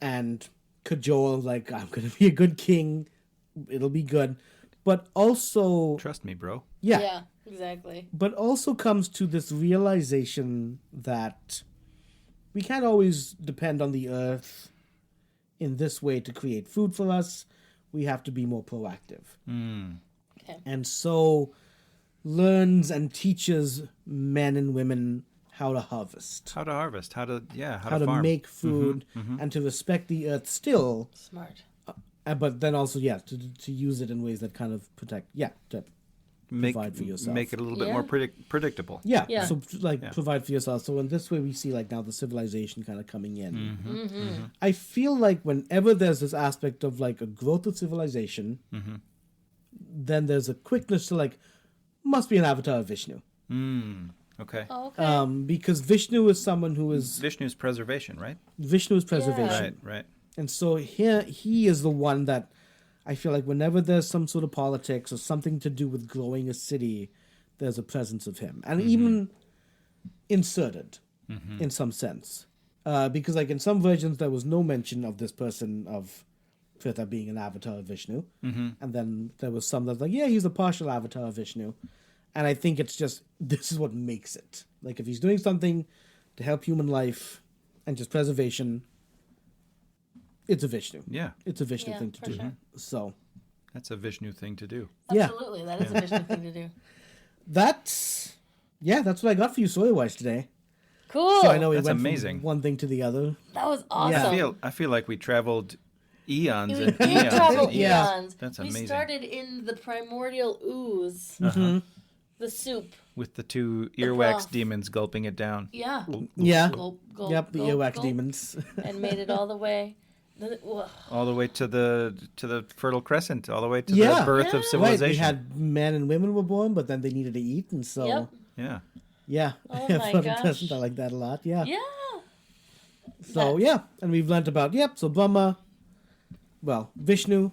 Speaker 2: and cajole, like, I'm going to be a good king. It'll be good. But also,
Speaker 3: Trust me, bro.
Speaker 1: Yeah, exactly.
Speaker 2: but also comes to this realization that we can't always depend on the earth in this way to create food for us. We have to be more proactive.
Speaker 1: Okay.
Speaker 2: And so learns and teaches men and women how to harvest,
Speaker 3: How to harvest? How to
Speaker 2: how to
Speaker 3: farm?
Speaker 2: make food, and to respect the earth still,
Speaker 1: Smart.
Speaker 2: but then also, to use it in ways that kind of protect, to provide for yourself.
Speaker 3: Make it a little bit
Speaker 1: Yeah.
Speaker 3: more predictable.
Speaker 2: Yeah,
Speaker 1: Yeah.
Speaker 2: so provide for yourself. So in this way, we see like now the civilization kind of coming in. I feel like whenever there's this aspect of like a growth of civilization, then there's a quickness to like, must be an avatar of Vishnu.
Speaker 3: Okay.
Speaker 1: Oh, okay.
Speaker 2: Because Vishnu is someone who is
Speaker 3: Vishnu's preservation, right?
Speaker 2: Vishnu's preservation.
Speaker 3: Right.
Speaker 2: And so here he is the one that I feel like whenever there's some sort of politics or something to do with growing a city, there's a presence of him. And even inserted in some sense. Because like in some versions there was no mention of this person of Pritha being an avatar of Vishnu. And then there was some that's like, yeah, he's a partial avatar of Vishnu. And I think it's just, this is what makes it. Like if he's doing something to help human life and just preservation, it's a Vishnu.
Speaker 3: Yeah.
Speaker 2: It's a Vishnu
Speaker 1: Yeah,
Speaker 2: thing to
Speaker 1: for
Speaker 2: do.
Speaker 1: sure.
Speaker 2: So,
Speaker 3: That's a Vishnu thing to do.
Speaker 2: Yeah.
Speaker 1: Absolutely, that is a Vishnu thing to do.
Speaker 2: That's what I got for you story-wise today.
Speaker 1: Cool.
Speaker 2: So I know we
Speaker 3: That's
Speaker 2: went
Speaker 3: amazing.
Speaker 2: from one thing to the other.
Speaker 1: That was awesome.
Speaker 3: I feel like we traveled eons
Speaker 1: We
Speaker 3: and
Speaker 1: did
Speaker 3: eons
Speaker 1: travel
Speaker 3: and eons.
Speaker 1: eons.
Speaker 3: That's
Speaker 1: We
Speaker 3: amazing.
Speaker 1: started in the primordial ooze, the soup.
Speaker 3: With the two earwax
Speaker 1: broth.
Speaker 3: demons gulping it down.
Speaker 1: Yeah.
Speaker 2: Yeah.
Speaker 1: Gulp, gulp,
Speaker 2: Yep, the
Speaker 1: gulp,
Speaker 2: earwax
Speaker 1: gulp,
Speaker 2: demons.
Speaker 1: and made it all the way.
Speaker 3: All the way to the Fertile Crescent, all the way to
Speaker 2: Yeah.
Speaker 3: the birth of
Speaker 1: Yeah.
Speaker 2: Right,
Speaker 3: civilization.
Speaker 2: we had men and women were born, but then they needed to eat, and so
Speaker 1: Yep.
Speaker 3: Yeah.
Speaker 2: yeah,
Speaker 1: Oh my
Speaker 2: Fertile
Speaker 1: gosh.
Speaker 2: Crescent, I like that a lot. Yeah.
Speaker 1: Yeah.
Speaker 2: So yeah, and we've learned about so Brahma, Vishnu,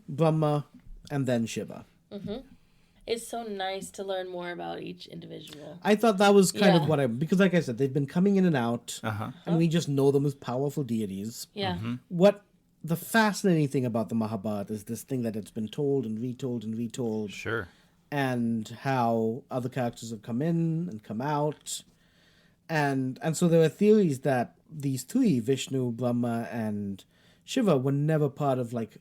Speaker 2: Brahma, and then Shiva.
Speaker 1: It's so nice to learn more about each individual.
Speaker 2: I thought that was kind
Speaker 1: Yeah.
Speaker 2: of what because like I said, they've been coming in and out, and we just know them as powerful deities.
Speaker 1: Yeah.
Speaker 2: What the fascinating thing about the Mahabharata is this thing that it's been told and retold and retold,
Speaker 3: Sure.
Speaker 2: and how other characters have come in and come out, and so there are theories that these three, Vishnu, Brahma, and Shiva, were never part of like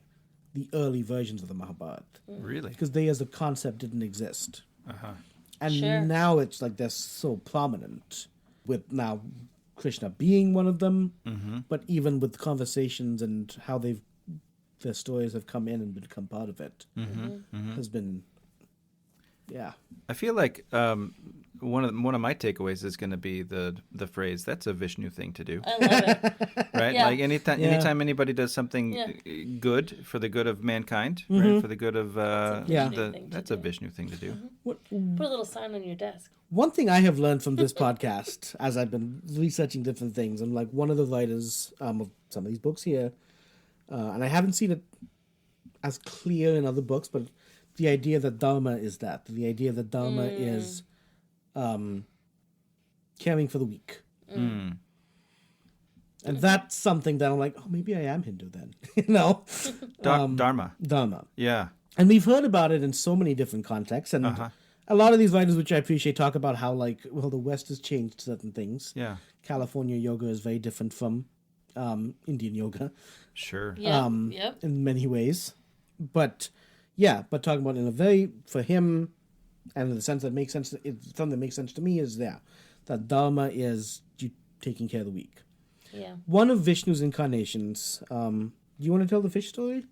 Speaker 2: the early versions of the Mahabharata
Speaker 3: Really?
Speaker 2: because they as a concept didn't exist. And
Speaker 1: Sure.
Speaker 2: now it's like they're so prominent, with now Krishna being one of them, but even with conversations and how their stories have come in and become part of it, has been,
Speaker 3: I feel like one of my takeaways is going to be the phrase "that's a Vishnu thing to do,"
Speaker 1: I love it.
Speaker 3: right?
Speaker 1: Yeah.
Speaker 3: Like anytime anybody does something good for the good of mankind, right? For the good of
Speaker 1: Vishnu thing to
Speaker 3: that's
Speaker 1: do.
Speaker 3: a Vishnu thing to do.
Speaker 1: Put a little sign on your desk.
Speaker 2: One thing I have learned from this podcast, as I've been researching different things, and like one of the writers of some of these books here, and I haven't seen it as clear in other books, but the idea that Dharma is that. The idea that Dharma is caring for the weak. And that's something that I'm like, oh, maybe I am Hindu then.
Speaker 3: Dharma.
Speaker 2: Dharma.
Speaker 3: Yeah.
Speaker 2: And we've heard about it in so many different contexts. And a lot of these writers, which I appreciate, talk about how, like, the West has changed certain things.
Speaker 3: Yeah.
Speaker 2: California yoga is very different from Indian yoga
Speaker 3: Sure.
Speaker 1: Yeah.
Speaker 2: in many ways. But talking about in a very, for him, and in the sense that makes sense, it's something that makes sense to me is that Dharma is you taking care of the weak.
Speaker 1: Yeah.
Speaker 2: One of Vishnu's incarnations, do you want to tell the fish story?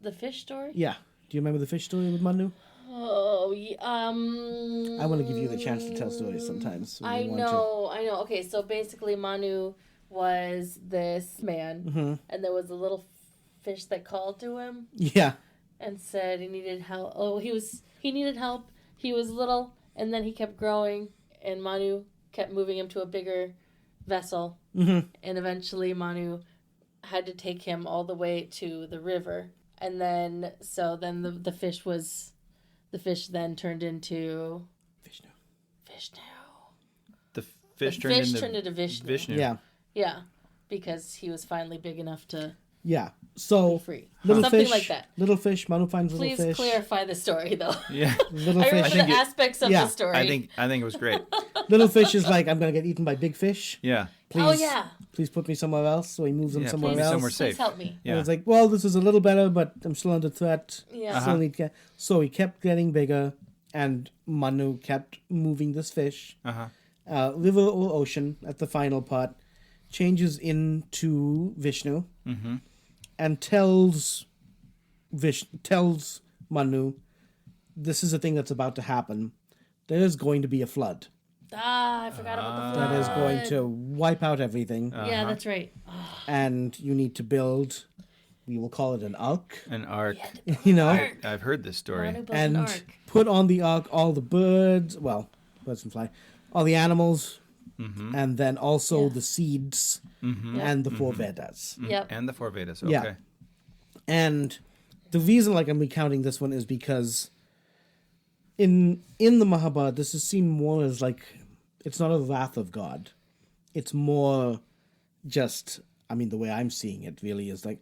Speaker 1: The fish story?
Speaker 2: Yeah. Do you remember the fish story with Manu?
Speaker 1: Oh, yeah,
Speaker 2: I want to give you the chance to tell stories sometimes. when
Speaker 1: I
Speaker 2: you want
Speaker 1: know. Okay, so basically Manu was this man, and there was a little fish that called to him
Speaker 2: to. Yeah.
Speaker 1: and said he needed help. Oh, he needed help. He was little, and then he kept growing, and Manu kept moving him to a bigger vessel, and eventually Manu had to take him all the way to the river, and then the fish then turned into
Speaker 2: Vishnu.
Speaker 3: The fish turned into
Speaker 1: Vishnu.
Speaker 2: Yeah.
Speaker 1: Yeah, because he was finally big enough to
Speaker 2: Yeah.
Speaker 1: be
Speaker 2: So
Speaker 1: free.
Speaker 2: little
Speaker 1: Something
Speaker 2: fish,
Speaker 1: like that.
Speaker 2: little fish. Manu finds
Speaker 1: Please
Speaker 2: little fish.
Speaker 1: clarify the story, though.
Speaker 3: Yeah.
Speaker 2: Little
Speaker 1: I
Speaker 2: fish.
Speaker 1: remember the aspects of the story.
Speaker 3: I think it was great.
Speaker 2: Little fish is like, I'm gonna get eaten by big fish.
Speaker 3: Yeah.
Speaker 2: Please,
Speaker 1: Oh, yeah.
Speaker 2: Please put me somewhere else. So he moves him
Speaker 3: Yeah,
Speaker 2: somewhere
Speaker 3: put me
Speaker 2: else.
Speaker 3: somewhere
Speaker 1: Please
Speaker 3: safe.
Speaker 1: help me.
Speaker 2: And
Speaker 3: Yeah.
Speaker 2: it's like, well, this is a little better, but I'm still under threat.
Speaker 1: Yeah.
Speaker 2: Still need so he kept getting bigger, and Manu kept moving this fish. River or ocean at the final part changes into Vishnu, and tells Manu, this is a thing that's about to happen. There is going to be a flood
Speaker 1: I forgot about the flood.
Speaker 2: that is going to wipe out everything,
Speaker 1: Yeah, that's right.
Speaker 2: and you need to build. We will call it an ark.
Speaker 3: An ark.
Speaker 2: You know,
Speaker 3: I've heard this story.
Speaker 1: Manu built an
Speaker 2: and
Speaker 1: ark.
Speaker 2: put on the ark all the birds. Well, birds can fly. All the animals, and then also the seeds and the four Vedas.
Speaker 1: Yep.
Speaker 3: And the four Vedas. Okay.
Speaker 2: Yeah. And the reason, like, I'm recounting this one is because in the Mahabharata, this is seen more as like, it's not a wrath of God. It's more just, I mean, the way I'm seeing it really is like,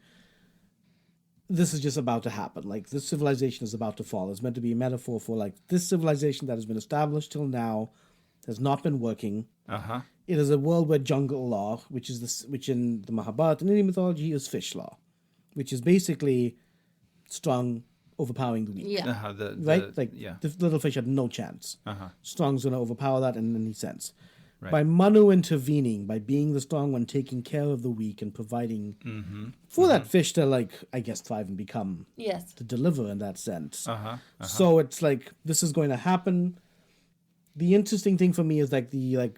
Speaker 2: this is just about to happen. Like, this civilization is about to fall. It's meant to be a metaphor for like this civilization that has been established till now has not been working. It is a world where jungle law, which in the Mahabharata and Indian mythology is fish law, which is basically strong overpowering the weak.
Speaker 1: Yeah.
Speaker 2: Right?
Speaker 3: Yeah.
Speaker 2: The little fish had no chance. Strong's going to overpower that in any sense.
Speaker 3: Right.
Speaker 2: By Manu intervening, by being the strong one, taking care of the weak and providing for that fish to, like, I guess, thrive and become,
Speaker 1: Yes.
Speaker 2: to deliver in that sense. So it's like, this is going to happen. The interesting thing for me is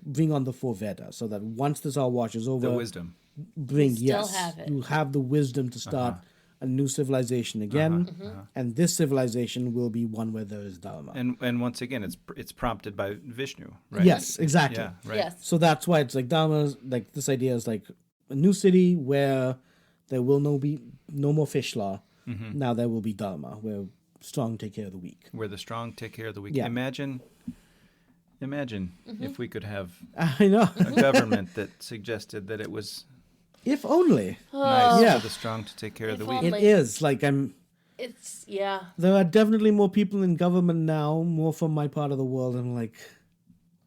Speaker 2: bring on the four Veda, so that once this all washes over,
Speaker 3: The wisdom.
Speaker 2: You have the wisdom to start a new civilization again, and this civilization will be one where there is Dharma.
Speaker 3: And once again, it's prompted by Vishnu, right?
Speaker 2: Yes, exactly.
Speaker 3: Yeah, right.
Speaker 1: Yes.
Speaker 2: So that's why it's like Dharma. Like, this idea is like a new city where there will be no more fish law. Now there will be Dharma, where strong take care of the weak.
Speaker 3: Where the strong take care of the weak.
Speaker 2: Yeah.
Speaker 3: Imagine if we could have
Speaker 2: I know.
Speaker 3: a government that suggested that it was
Speaker 2: If only.
Speaker 3: nice
Speaker 2: Yeah.
Speaker 3: for the strong to take care of the
Speaker 1: If
Speaker 3: weak.
Speaker 1: only.
Speaker 2: It is. Like,
Speaker 1: It's, yeah.
Speaker 2: there are definitely more people in government now, more from my part of the world. I'm like,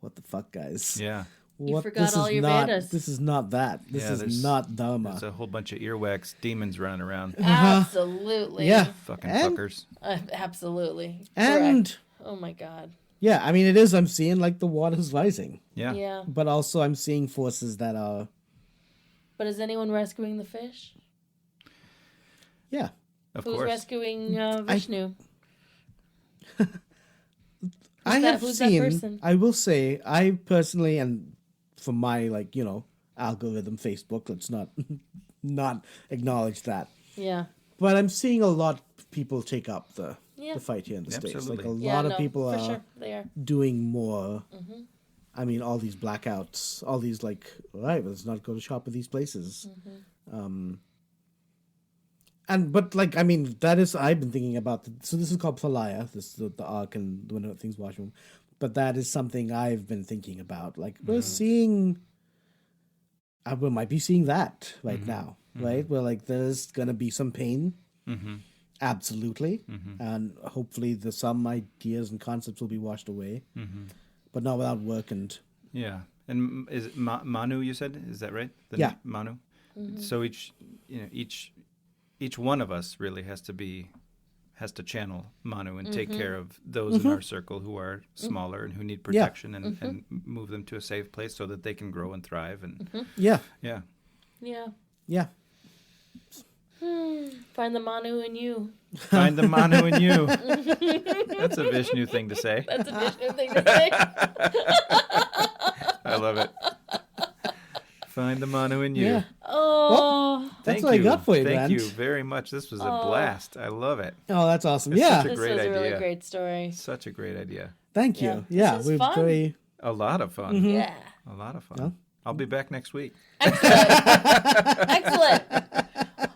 Speaker 2: what the fuck, guys?
Speaker 3: Yeah.
Speaker 1: You forgot
Speaker 2: this
Speaker 1: all
Speaker 2: is
Speaker 1: your
Speaker 2: not,
Speaker 1: Vedas.
Speaker 2: This is not that. This
Speaker 3: Yeah,
Speaker 2: is
Speaker 3: there's-
Speaker 2: not Dharma.
Speaker 3: There's a whole bunch of earwax demons running around.
Speaker 1: Absolutely.
Speaker 2: Yeah.
Speaker 3: Fucking
Speaker 2: And-
Speaker 3: fuckers.
Speaker 1: Absolutely.
Speaker 2: And,
Speaker 1: Correct. Oh my God.
Speaker 2: yeah, I mean, it is. I'm seeing, like, the water's rising.
Speaker 3: Yeah.
Speaker 1: Yeah.
Speaker 2: But also I'm seeing forces that are,
Speaker 1: But is anyone rescuing the fish?
Speaker 2: yeah.
Speaker 3: Of
Speaker 1: Who's
Speaker 3: course.
Speaker 1: rescuing Vishnu?
Speaker 2: I have
Speaker 1: who's that
Speaker 2: seen,
Speaker 1: person?
Speaker 2: I will say, I personally, and from my, like, algorithm Facebook, let's not acknowledge that.
Speaker 1: Yeah.
Speaker 2: But I'm seeing a lot of people take up the
Speaker 1: Yeah.
Speaker 2: fight here in the States. Like, a
Speaker 3: Absolutely.
Speaker 1: Yeah,
Speaker 2: lot of
Speaker 1: no,
Speaker 2: people
Speaker 1: for
Speaker 2: are
Speaker 1: sure. They are.
Speaker 2: doing more. I mean, all these blackouts, all these, like, all right, let's not go to shop at these places. But like, I mean, that is, I've been thinking about, so this is called Pralaya, this the ark and when things wash over. But that is something I've been thinking about. Like, we're seeing, we might be seeing that right now, right? Where, like, there's going to be some pain. Absolutely. And hopefully some ideas and concepts will be washed away. But not without work and...
Speaker 3: Yeah. And is it Manu, you said? Is that right?
Speaker 2: Yeah.
Speaker 3: Manu? So each one of us really has to channel Manu and take care of those in our circle who are smaller and who need protection and move them to a safe place so that they can grow and thrive. And
Speaker 2: Yeah.
Speaker 3: yeah.
Speaker 1: Yeah.
Speaker 2: Yeah.
Speaker 1: Find the Manu in you.
Speaker 3: Find the Manu in you. That's a Vishnu thing to say.
Speaker 1: That's a Vishnu thing to say.
Speaker 3: I love it. Find the Manu in you.
Speaker 2: Yeah.
Speaker 1: Oh.
Speaker 2: That's
Speaker 3: Thank
Speaker 2: what I got for you,
Speaker 3: Thank
Speaker 2: Grant.
Speaker 3: you very much. This was a blast. I love it.
Speaker 2: Oh, that's awesome.
Speaker 3: It's
Speaker 2: Yeah.
Speaker 3: such a
Speaker 1: This
Speaker 3: great
Speaker 1: was a really
Speaker 3: idea.
Speaker 1: great story.
Speaker 3: Such a great idea.
Speaker 2: Thank
Speaker 1: Yeah.
Speaker 2: you. Yeah.
Speaker 1: This is
Speaker 2: We're
Speaker 1: fun.
Speaker 2: very...
Speaker 3: A lot of fun.
Speaker 1: Yeah.
Speaker 3: A lot of fun.
Speaker 2: Yeah.
Speaker 3: I'll be back next week.
Speaker 1: Excellent.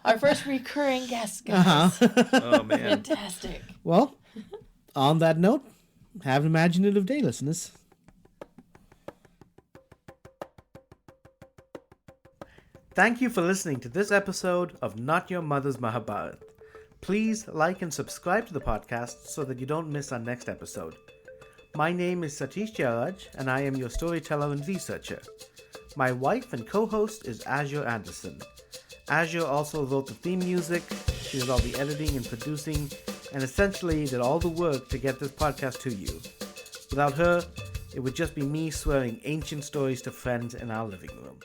Speaker 1: Our first recurring guest, guys.
Speaker 3: Oh, man.
Speaker 1: Fantastic.
Speaker 2: Well, on that note, have an imaginative day, listeners. Thank you for listening to this episode of Not Your Mother's Mahabharat. Please like and subscribe to the podcast so that you don't miss our next episode. My name is Satish Jaraj, and I am your storyteller and researcher. My wife and co-host is Azure Anderson. Azure also wrote the theme music, she did all the editing and producing, and essentially did all the work to get this podcast to you. Without her, it would just be me swearing ancient stories to friends in our living room.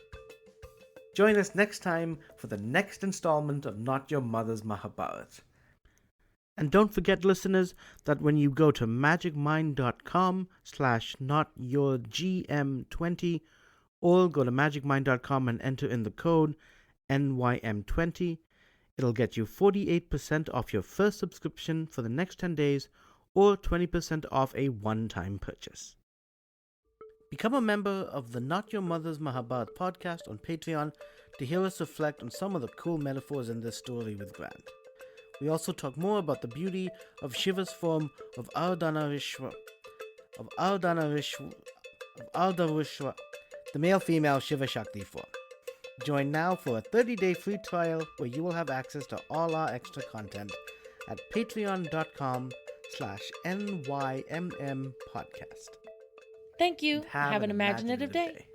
Speaker 2: Join us next time for the next installment of Not Your Mother's Mahabharat. And don't forget, listeners, that when you go to magicmind.com/notyourgm20 or go to magicmind.com and enter in the code NYM20, it'll get you 48% off your first subscription for the next 10 days or 20% off a one-time purchase. Become a member of the Not Your Mother's Mahabharat podcast on Patreon to hear us reflect on some of the cool metaphors in this story with Grant. We also talk more about the beauty of Shiva's form of Ardhanarishwa, the male-female Shiva Shakti form. Join now for a 30-day free trial where you will have access to all our extra content at patreon.com/NYMM podcast.
Speaker 1: Thank you. Have an imaginative day.